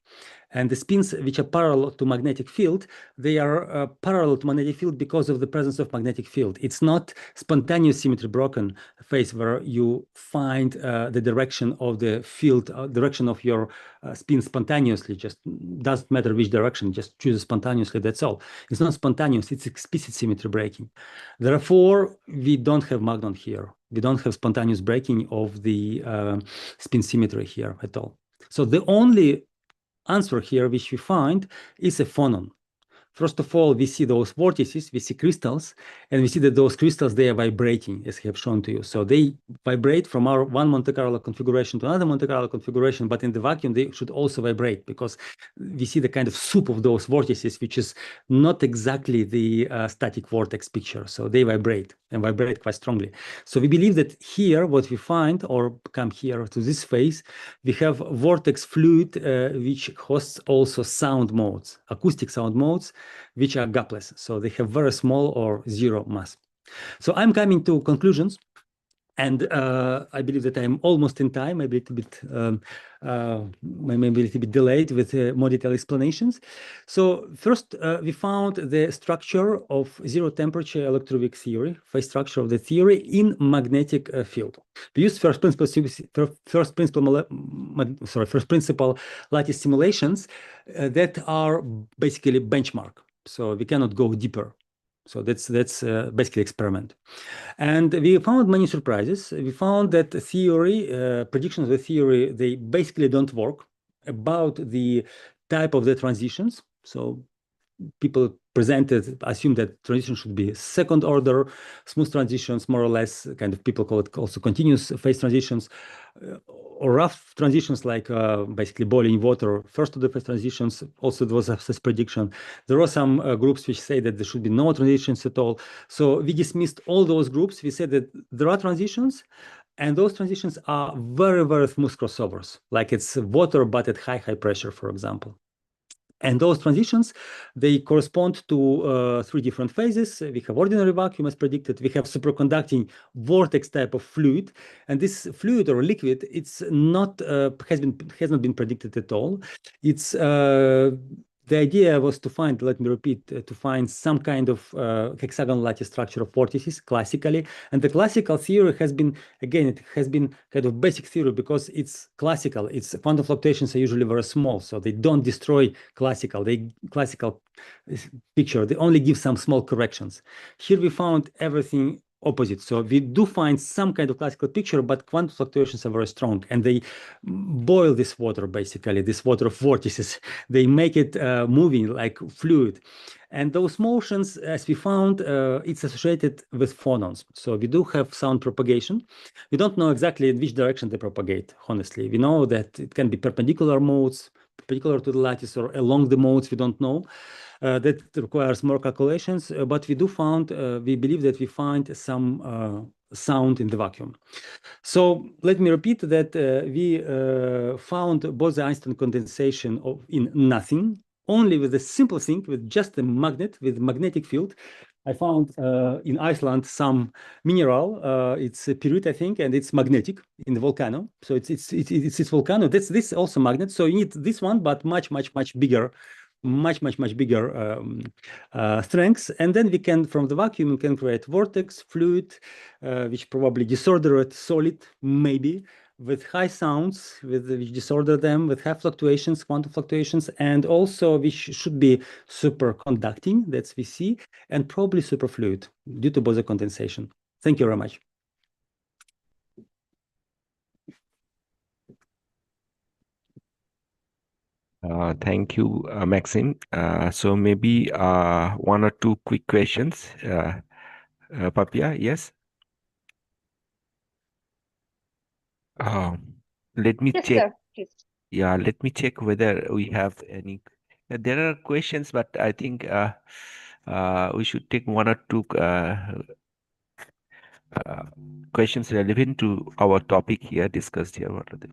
And the spins which are parallel to magnetic field, they are parallel to magnetic field because of the presence of magnetic field. It's not spontaneous symmetry broken phase where you find the direction of the field, direction of your spin spontaneously. Just doesn't matter which direction, just choose spontaneously, that's all. It's not spontaneous, it's explicit symmetry breaking. Therefore, we don't have magnon here. We don't have spontaneous breaking of the spin symmetry here at all. So the only answer here which we find is a phonon. First of all, we see those vortices, we see crystals, and we see that those crystals, they are vibrating, as I have shown to you. So they vibrate from our one Monte Carlo configuration to another Monte Carlo configuration, but in the vacuum, they should also vibrate because we see the kind of soup of those vortices, which is not exactly the static vortex picture. So they vibrate and vibrate quite strongly. So we believe that here, what we find, or come here to this phase, we have vortex fluid, which hosts also sound modes, acoustic sound modes, which are gapless. So they have very small or zero mass. So I'm coming to conclusions. And I believe that I'm almost in time, maybe a little bit, maybe a little bit delayed with more detailed explanations. So first, we found the structure of zero temperature electroweak theory, phase structure of the theory in magnetic field. We used first principle lattice simulations that are basically benchmark. So we cannot go deeper. So that's basically experiment. And we found many surprises. We found that the theory, predictions of the theory, they basically don't work about the type of the transitions. So people assume that transition should be second order, smooth transitions, more or less, kind of people call it also continuous phase transitions, or rough transitions like basically boiling water, first order phase transitions. Also, there was this prediction. There are some groups which say that there should be no transitions at all. So we dismissed all those groups. We said that there are transitions, and those transitions are very, very smooth crossovers, like it's water, but at high pressure, for example. And those transitions, they correspond to three different phases. We have ordinary vacuum as predicted. We have superconducting vortex type of fluid, and this fluid or liquid, it's not has not been predicted at all. It's the idea was to find, let me repeat, to find some kind of hexagonal lattice structure of vortices classically. And the classical theory has been, again, it has been kind of basic theory because it's classical. Its quantum fluctuations are usually very small, so they don't destroy classical picture. They only give some small corrections. Here we found everything opposite. So we do find some kind of classical picture, but quantum fluctuations are very strong, and they boil this water, basically, this water of vortices. They make it moving like fluid. And those motions, as we found, it's associated with phonons. So we do have sound propagation. We don't know exactly in which direction they propagate, honestly. We know that it can be perpendicular modes, perpendicular to the lattice, or along the modes, we don't know. That requires more calculations, but we believe that we find some sound in the vacuum. So let me repeat that we found Bose-Einstein condensation in nothing, only with a simple thing, with just a magnet, with magnetic field. I found in Iceland some mineral. It's a pyrite, I think, and it's magnetic in the volcano. So it's volcano. This also magnet. So you need this one, but much bigger, much bigger strengths. And then we can, from the vacuum, we can create vortex, fluid, which probably disordered solid, maybe, with high sounds, which disorder them, with high fluctuations, quantum fluctuations, and also which should be superconducting, that's we see, and probably superfluid due to Bose condensation. Thank you very much. Thank you, Maxim. So maybe one or two quick questions. Papia, yes? Let me Yes, check. sir. Please. Yeah, let me check whether we have any. There are questions, but I think we should take one or two questions relevant to our topic here discussed here. What are the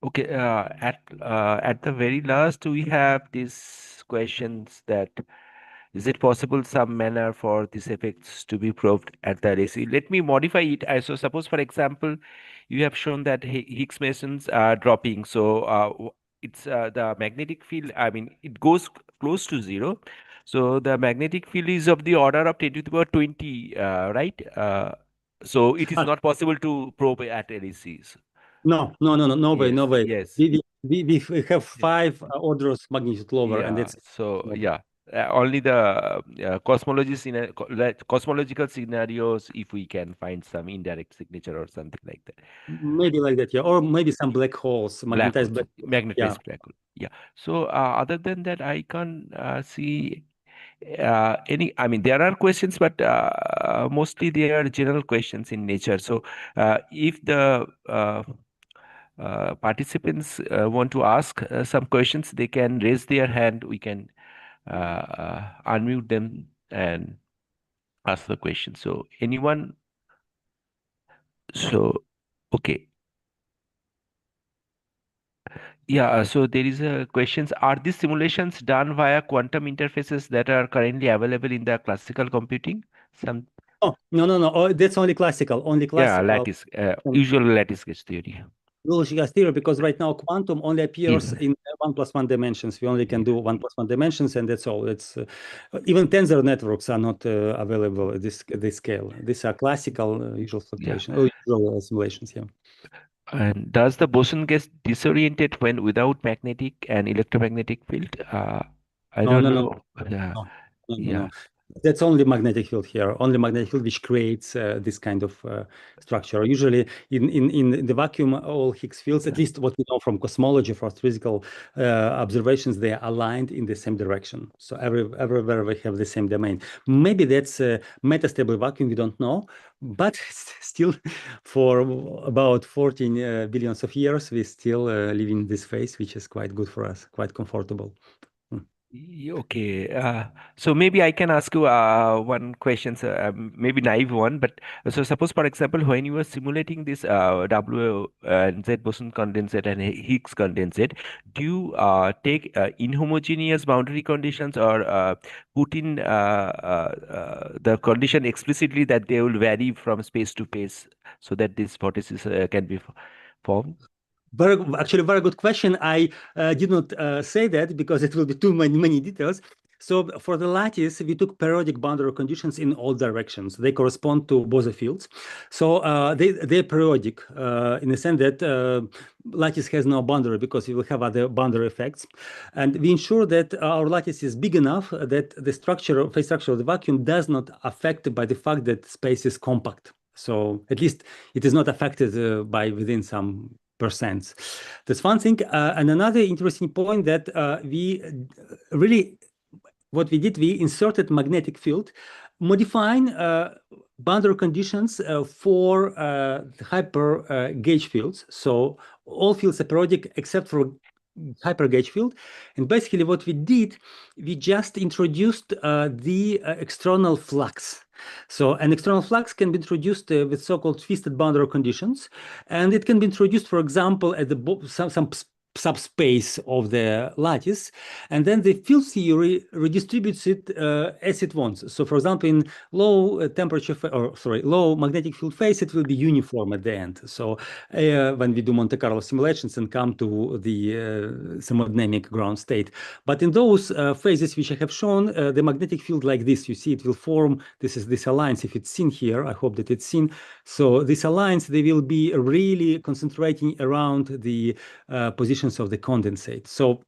Okay, at the very last, we have these questions that is it possible some manner for these effects to be proved at the LHC? Let me modify it. So suppose, for example, you have shown that Higgs mesons are dropping. So it's the magnetic field, I mean, it goes close to zero. So the magnetic field is of the order of 10 to the power 20, right? So it is not possible to probe at LHCs. No way, Yes, no way. yes. We have 5 orders magnitude lower, and Yeah. it's So yeah. only the cosmological scenarios, if we can find some indirect signature or something like that. Maybe like that, yeah. Or maybe some black holes, magnetized black holes. Yeah. Magnetized black hole. Yeah. So other than that, I can't see any. I mean, there are questions, but mostly they are general questions in nature. So if the participants want to ask some questions, they can raise their hand. We can unmute them and ask the question. So anyone? So okay. Yeah, so there is a questions. Are these simulations done via quantum interfaces that are currently available in the classical computing? Some Oh, no. Oh, that's only classical, yeah, classical. lattice, usual lattice gauge theory. Logical theory, because right now quantum only appears in 1+1 dimensions. We only can do 1+1 dimensions, and that's all. It's even tensor networks are not available at this scale. These are classical usual fluctuation or usual simulations. Yeah. And does the boson get disoriented when without magnetic and electromagnetic field? I No, don't no, no, know. no. Yeah. That's only magnetic field here. Only magnetic field which creates this kind of structure. Usually, in the vacuum, all Higgs fields, at least what we know from cosmology, for physical observations, they are aligned in the same direction. So everywhere we have the same domain. Maybe that's a metastable vacuum. We don't know, but still, for about 14 billions of years, we still live in this phase, which is quite good for us, quite comfortable. Okay, so maybe I can ask you one question, maybe naive one, but so suppose, for example, when you were simulating this W and Z boson condensate and Higgs condensate, do you take inhomogeneous boundary conditions or put in the condition explicitly that they will vary from space to space so that this vortices can be formed? Actually, very good question. I did not say that because it will be too many details. So for the lattice, we took periodic boundary conditions in all directions. They correspond to Bose fields. So they're periodic in the sense that lattice has no boundary because we will have other boundary effects. And we ensure that our lattice is big enough that the phase structure of the vacuum does not affect by the fact that space is compact. So at least it is not affected by within some percent. That's one thing. And another interesting point that we really, what we did, we inserted magnetic field, modifying boundary conditions for hyper gauge fields. So all fields are periodic except for hyper gauge field. And basically what we did, we just introduced the external flux. So an external flux can be introduced with so-called twisted boundary conditions. And it can be introduced, for example, at some subspace of the lattice, and then the field theory redistributes it as it wants. So, for example, in low low magnetic field phase, it will be uniform at the end. So, when we do Monte Carlo simulations and come to the thermodynamic ground state, but in those phases which I have shown, the magnetic field like this, you see, it will form. This is this alliance. If it's seen here, I hope that it's seen. So, this alliance, they will be really concentrating around the positions of the condensate. So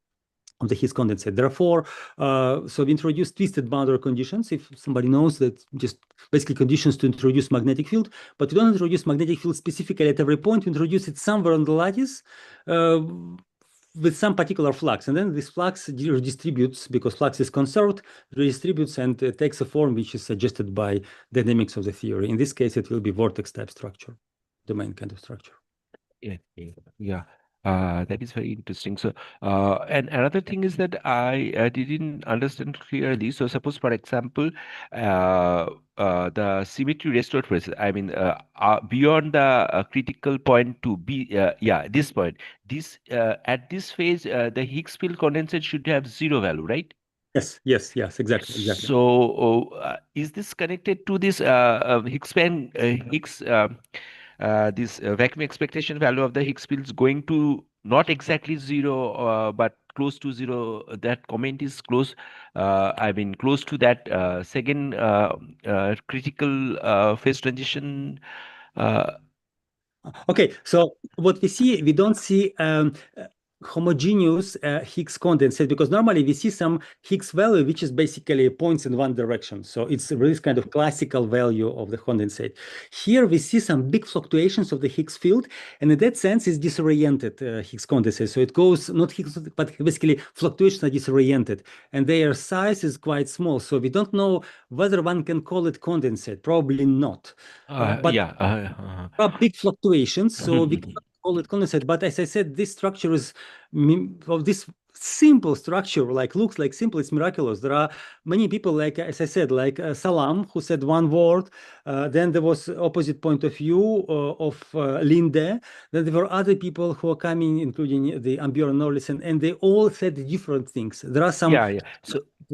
of the Higgs condensate. Therefore, so we introduced twisted boundary conditions. If somebody knows that, just basically conditions to introduce magnetic field, but we don't introduce magnetic field specifically at every point. We introduce it somewhere on the lattice with some particular flux, and then this flux redistributes because flux is conserved, redistributes and takes a form which is suggested by dynamics of the theory. In this case, it will be vortex type structure, domain kind of structure. Yeah. That is very interesting. So, and another thing is that I didn't understand clearly. So, suppose, for example, the symmetry restored process. I mean, beyond the critical point to be, this point, at this phase, the Higgs field condensate should have zero value, right? Yes, exactly. So, is this connected to this Higgs? This vacuum expectation value of the Higgs field is going to not exactly zero, but close to zero. That comment is close. I mean, close to that second critical phase transition. Okay, so what we see, we don't see homogeneous Higgs condensate, because normally we see some Higgs value which is basically points in one direction. So it's really kind of classical value of the condensate. Here we see some big fluctuations of the Higgs field, and in that sense it's disoriented Higgs condensate. So it goes not Higgs, but basically fluctuations are disoriented, and their size is quite small. So we don't know whether one can call it condensate. Probably not. But are big fluctuations, so we cannot call it condensate. But as I said, this structure is of this simple structure, like looks like simple, it's miraculous. There are many people, like as I said, like Salam, who said one word. Then there was opposite point of view of Linde. Then there were other people who are coming, including the Ambjörn Norlison, and they all said different things. There are some.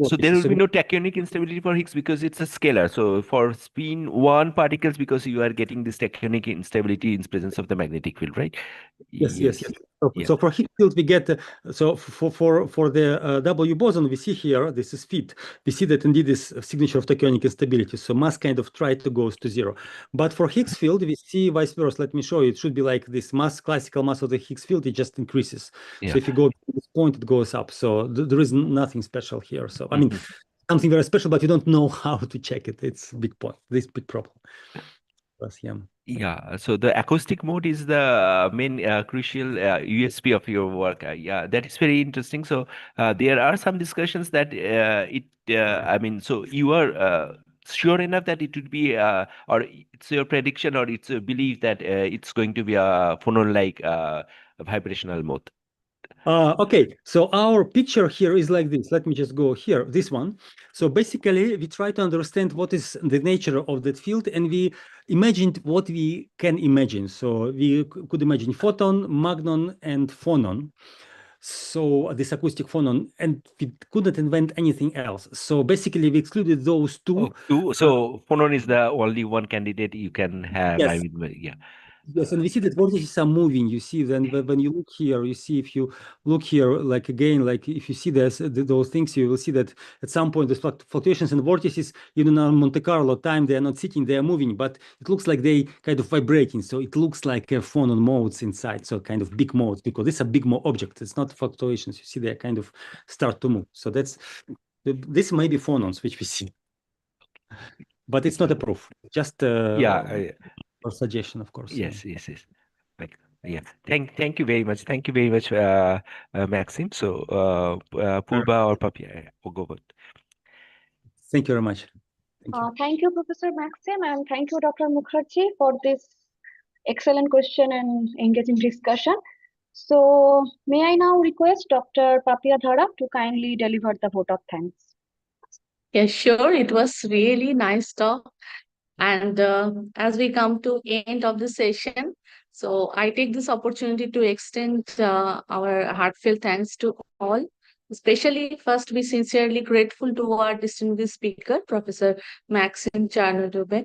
So there will be no tachyonic instability for Higgs because it's a scalar. So for spin 1 particles, because you are getting this tachyonic instability in presence of the magnetic field, right? Yes. So for Higgs field, we get so for the W boson, we see here, this is fit. We see that indeed this signature of tachyonic instability. So mass kind of try to goes to zero. But for Higgs field, we see vice versa. Let me show you. It should be like this mass, classical mass of the Higgs field, it just increases. So if you go to this point, it goes up. So there is nothing special here. So I mean, something very special, but you don't know how to check it. It's a big point. This big problem. Yeah, so the acoustic mode is the main crucial USP of your work. Yeah, that is very interesting. So there are some discussions that I mean, so you are sure enough that it would be, or it's your prediction or it's a belief that it's going to be a phonon-like vibrational mode. Okay, so our picture here is like this. Let me just go here, this one. So basically, we try to understand what is the nature of that field, and we imagined what we can imagine. So we could imagine photon, magnon, and phonon. So this acoustic phonon, and we couldn't invent anything else. So basically, we excluded those two. So phonon is the only one candidate you can have. Yes. I mean, yeah. Yes, and we see that vortices are moving. You see, then when you look here, you see if you look here, like again, like if you see this, those things, you will see that at some point the fluctuations in vortices, even on Monte Carlo time, they are not sitting, they are moving, but it looks like they kind of vibrating. So it looks like a phonon modes inside, so kind of big modes, because this is a big object. It's not fluctuations. You see, they kind of start to move. So this may be phonons which we see, but it's not a proof. Just or suggestion, of course. Yes. Like, yeah. Thank you very much. Thank you very much, Maxim. So, Purba or Papia, go ahead. Thank you very much. Thank you, Professor Maxim, and thank you, Dr. Mukherjee, for this excellent question and engaging discussion. So, may I now request Dr. Papia Dhara to kindly deliver the vote of thanks. Yeah, sure. It was really nice talk. And as we come to end of the session, so I take this opportunity to extend our heartfelt thanks to all. Especially, first, we sincerely grateful to our distinguished speaker, Professor Maxim Charnodube,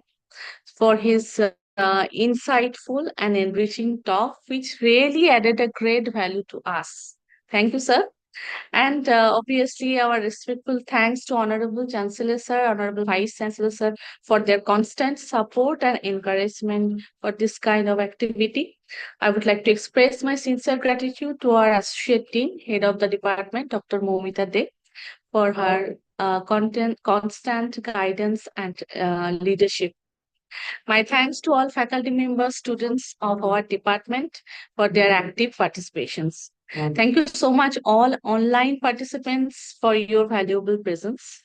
for his insightful and enriching talk, which really added a great value to us. Thank you, sir. And obviously, our respectful thanks to Honorable Chancellor Sir, Honorable Vice Chancellor Sir, for their constant support and encouragement for this kind of activity. I would like to express my sincere gratitude to our associate dean, head of the department, Dr. Momita De, for her constant guidance and leadership. My thanks to all faculty members, students of our department for their active participations. Thank you so much, all online participants, for your valuable presence.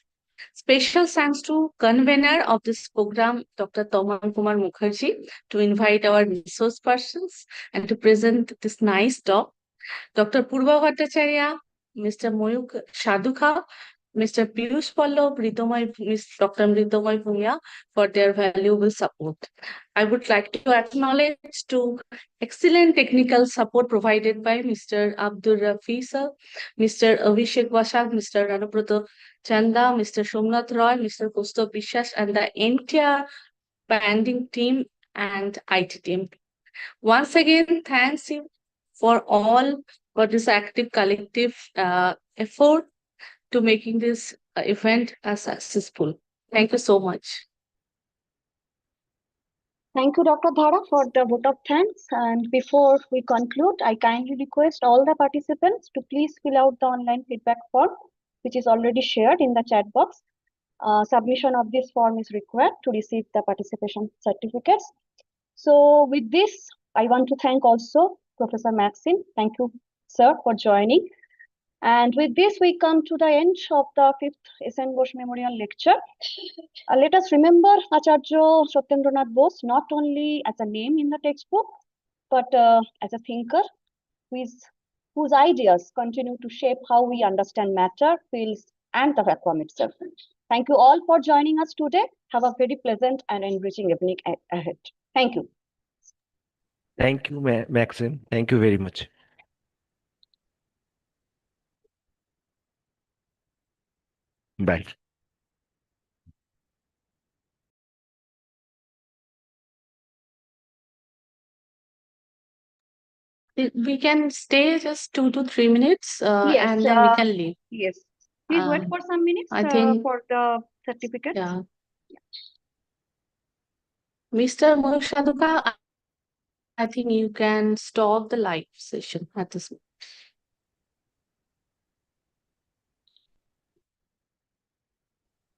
Special thanks to convener of this program, Dr. Toman Kumar Mukherjee, to invite our resource persons and to present this nice talk. Dr. Purva Bhattacharya, Mr. Moyuk Shadukha, Mr. Piyush Pallab, Dr. Mritomay Bhumia for their valuable support. I would like to acknowledge to excellent technical support provided by Mr. Abdur Rafi sir, Mr. Abhishek Vashak, Mr. Ranabrata Chanda, Mr. Somnath Roy, Mr. Koustav Bishas, and the entire banding team and IT team. Once again, thanks you for all for this active collective effort to making this event successful. Thank you so much. Thank you, Dr. Dhara, for the vote of thanks. And before we conclude, I kindly request all the participants to please fill out the online feedback form, which is already shared in the chat box. Submission of this form is required to receive the participation certificates. So with this, I want to thank also Professor Maxim. Thank you, sir, for joining. And with this, we come to the end of the 5th S.N. Bose Memorial Lecture. Let us remember Acharya Satyendra Bose not only as a name in the textbook, but as a thinker whose ideas continue to shape how we understand matter, fields, and the vacuum itself. Thank you all for joining us today. Have a very pleasant and enriching evening ahead. Thank you. Thank you, Maxim. Thank you very much. Bye. We can stay just 2 to 3 minutes Yes, and then we can leave. Yes. Please wait for some minutes I think, for the certificates. yeah. Mr. Moishaduka, I think you can stop the live session at this moment.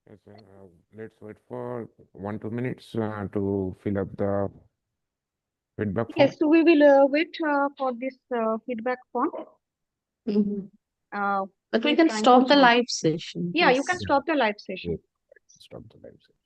Yes, let's wait for 1-2 minutes to fill up the feedback form. Yes, so we will wait for this feedback form. But we please can kindly stop the join. live session. Yeah, you Yes. can stop the live session. Stop the live session.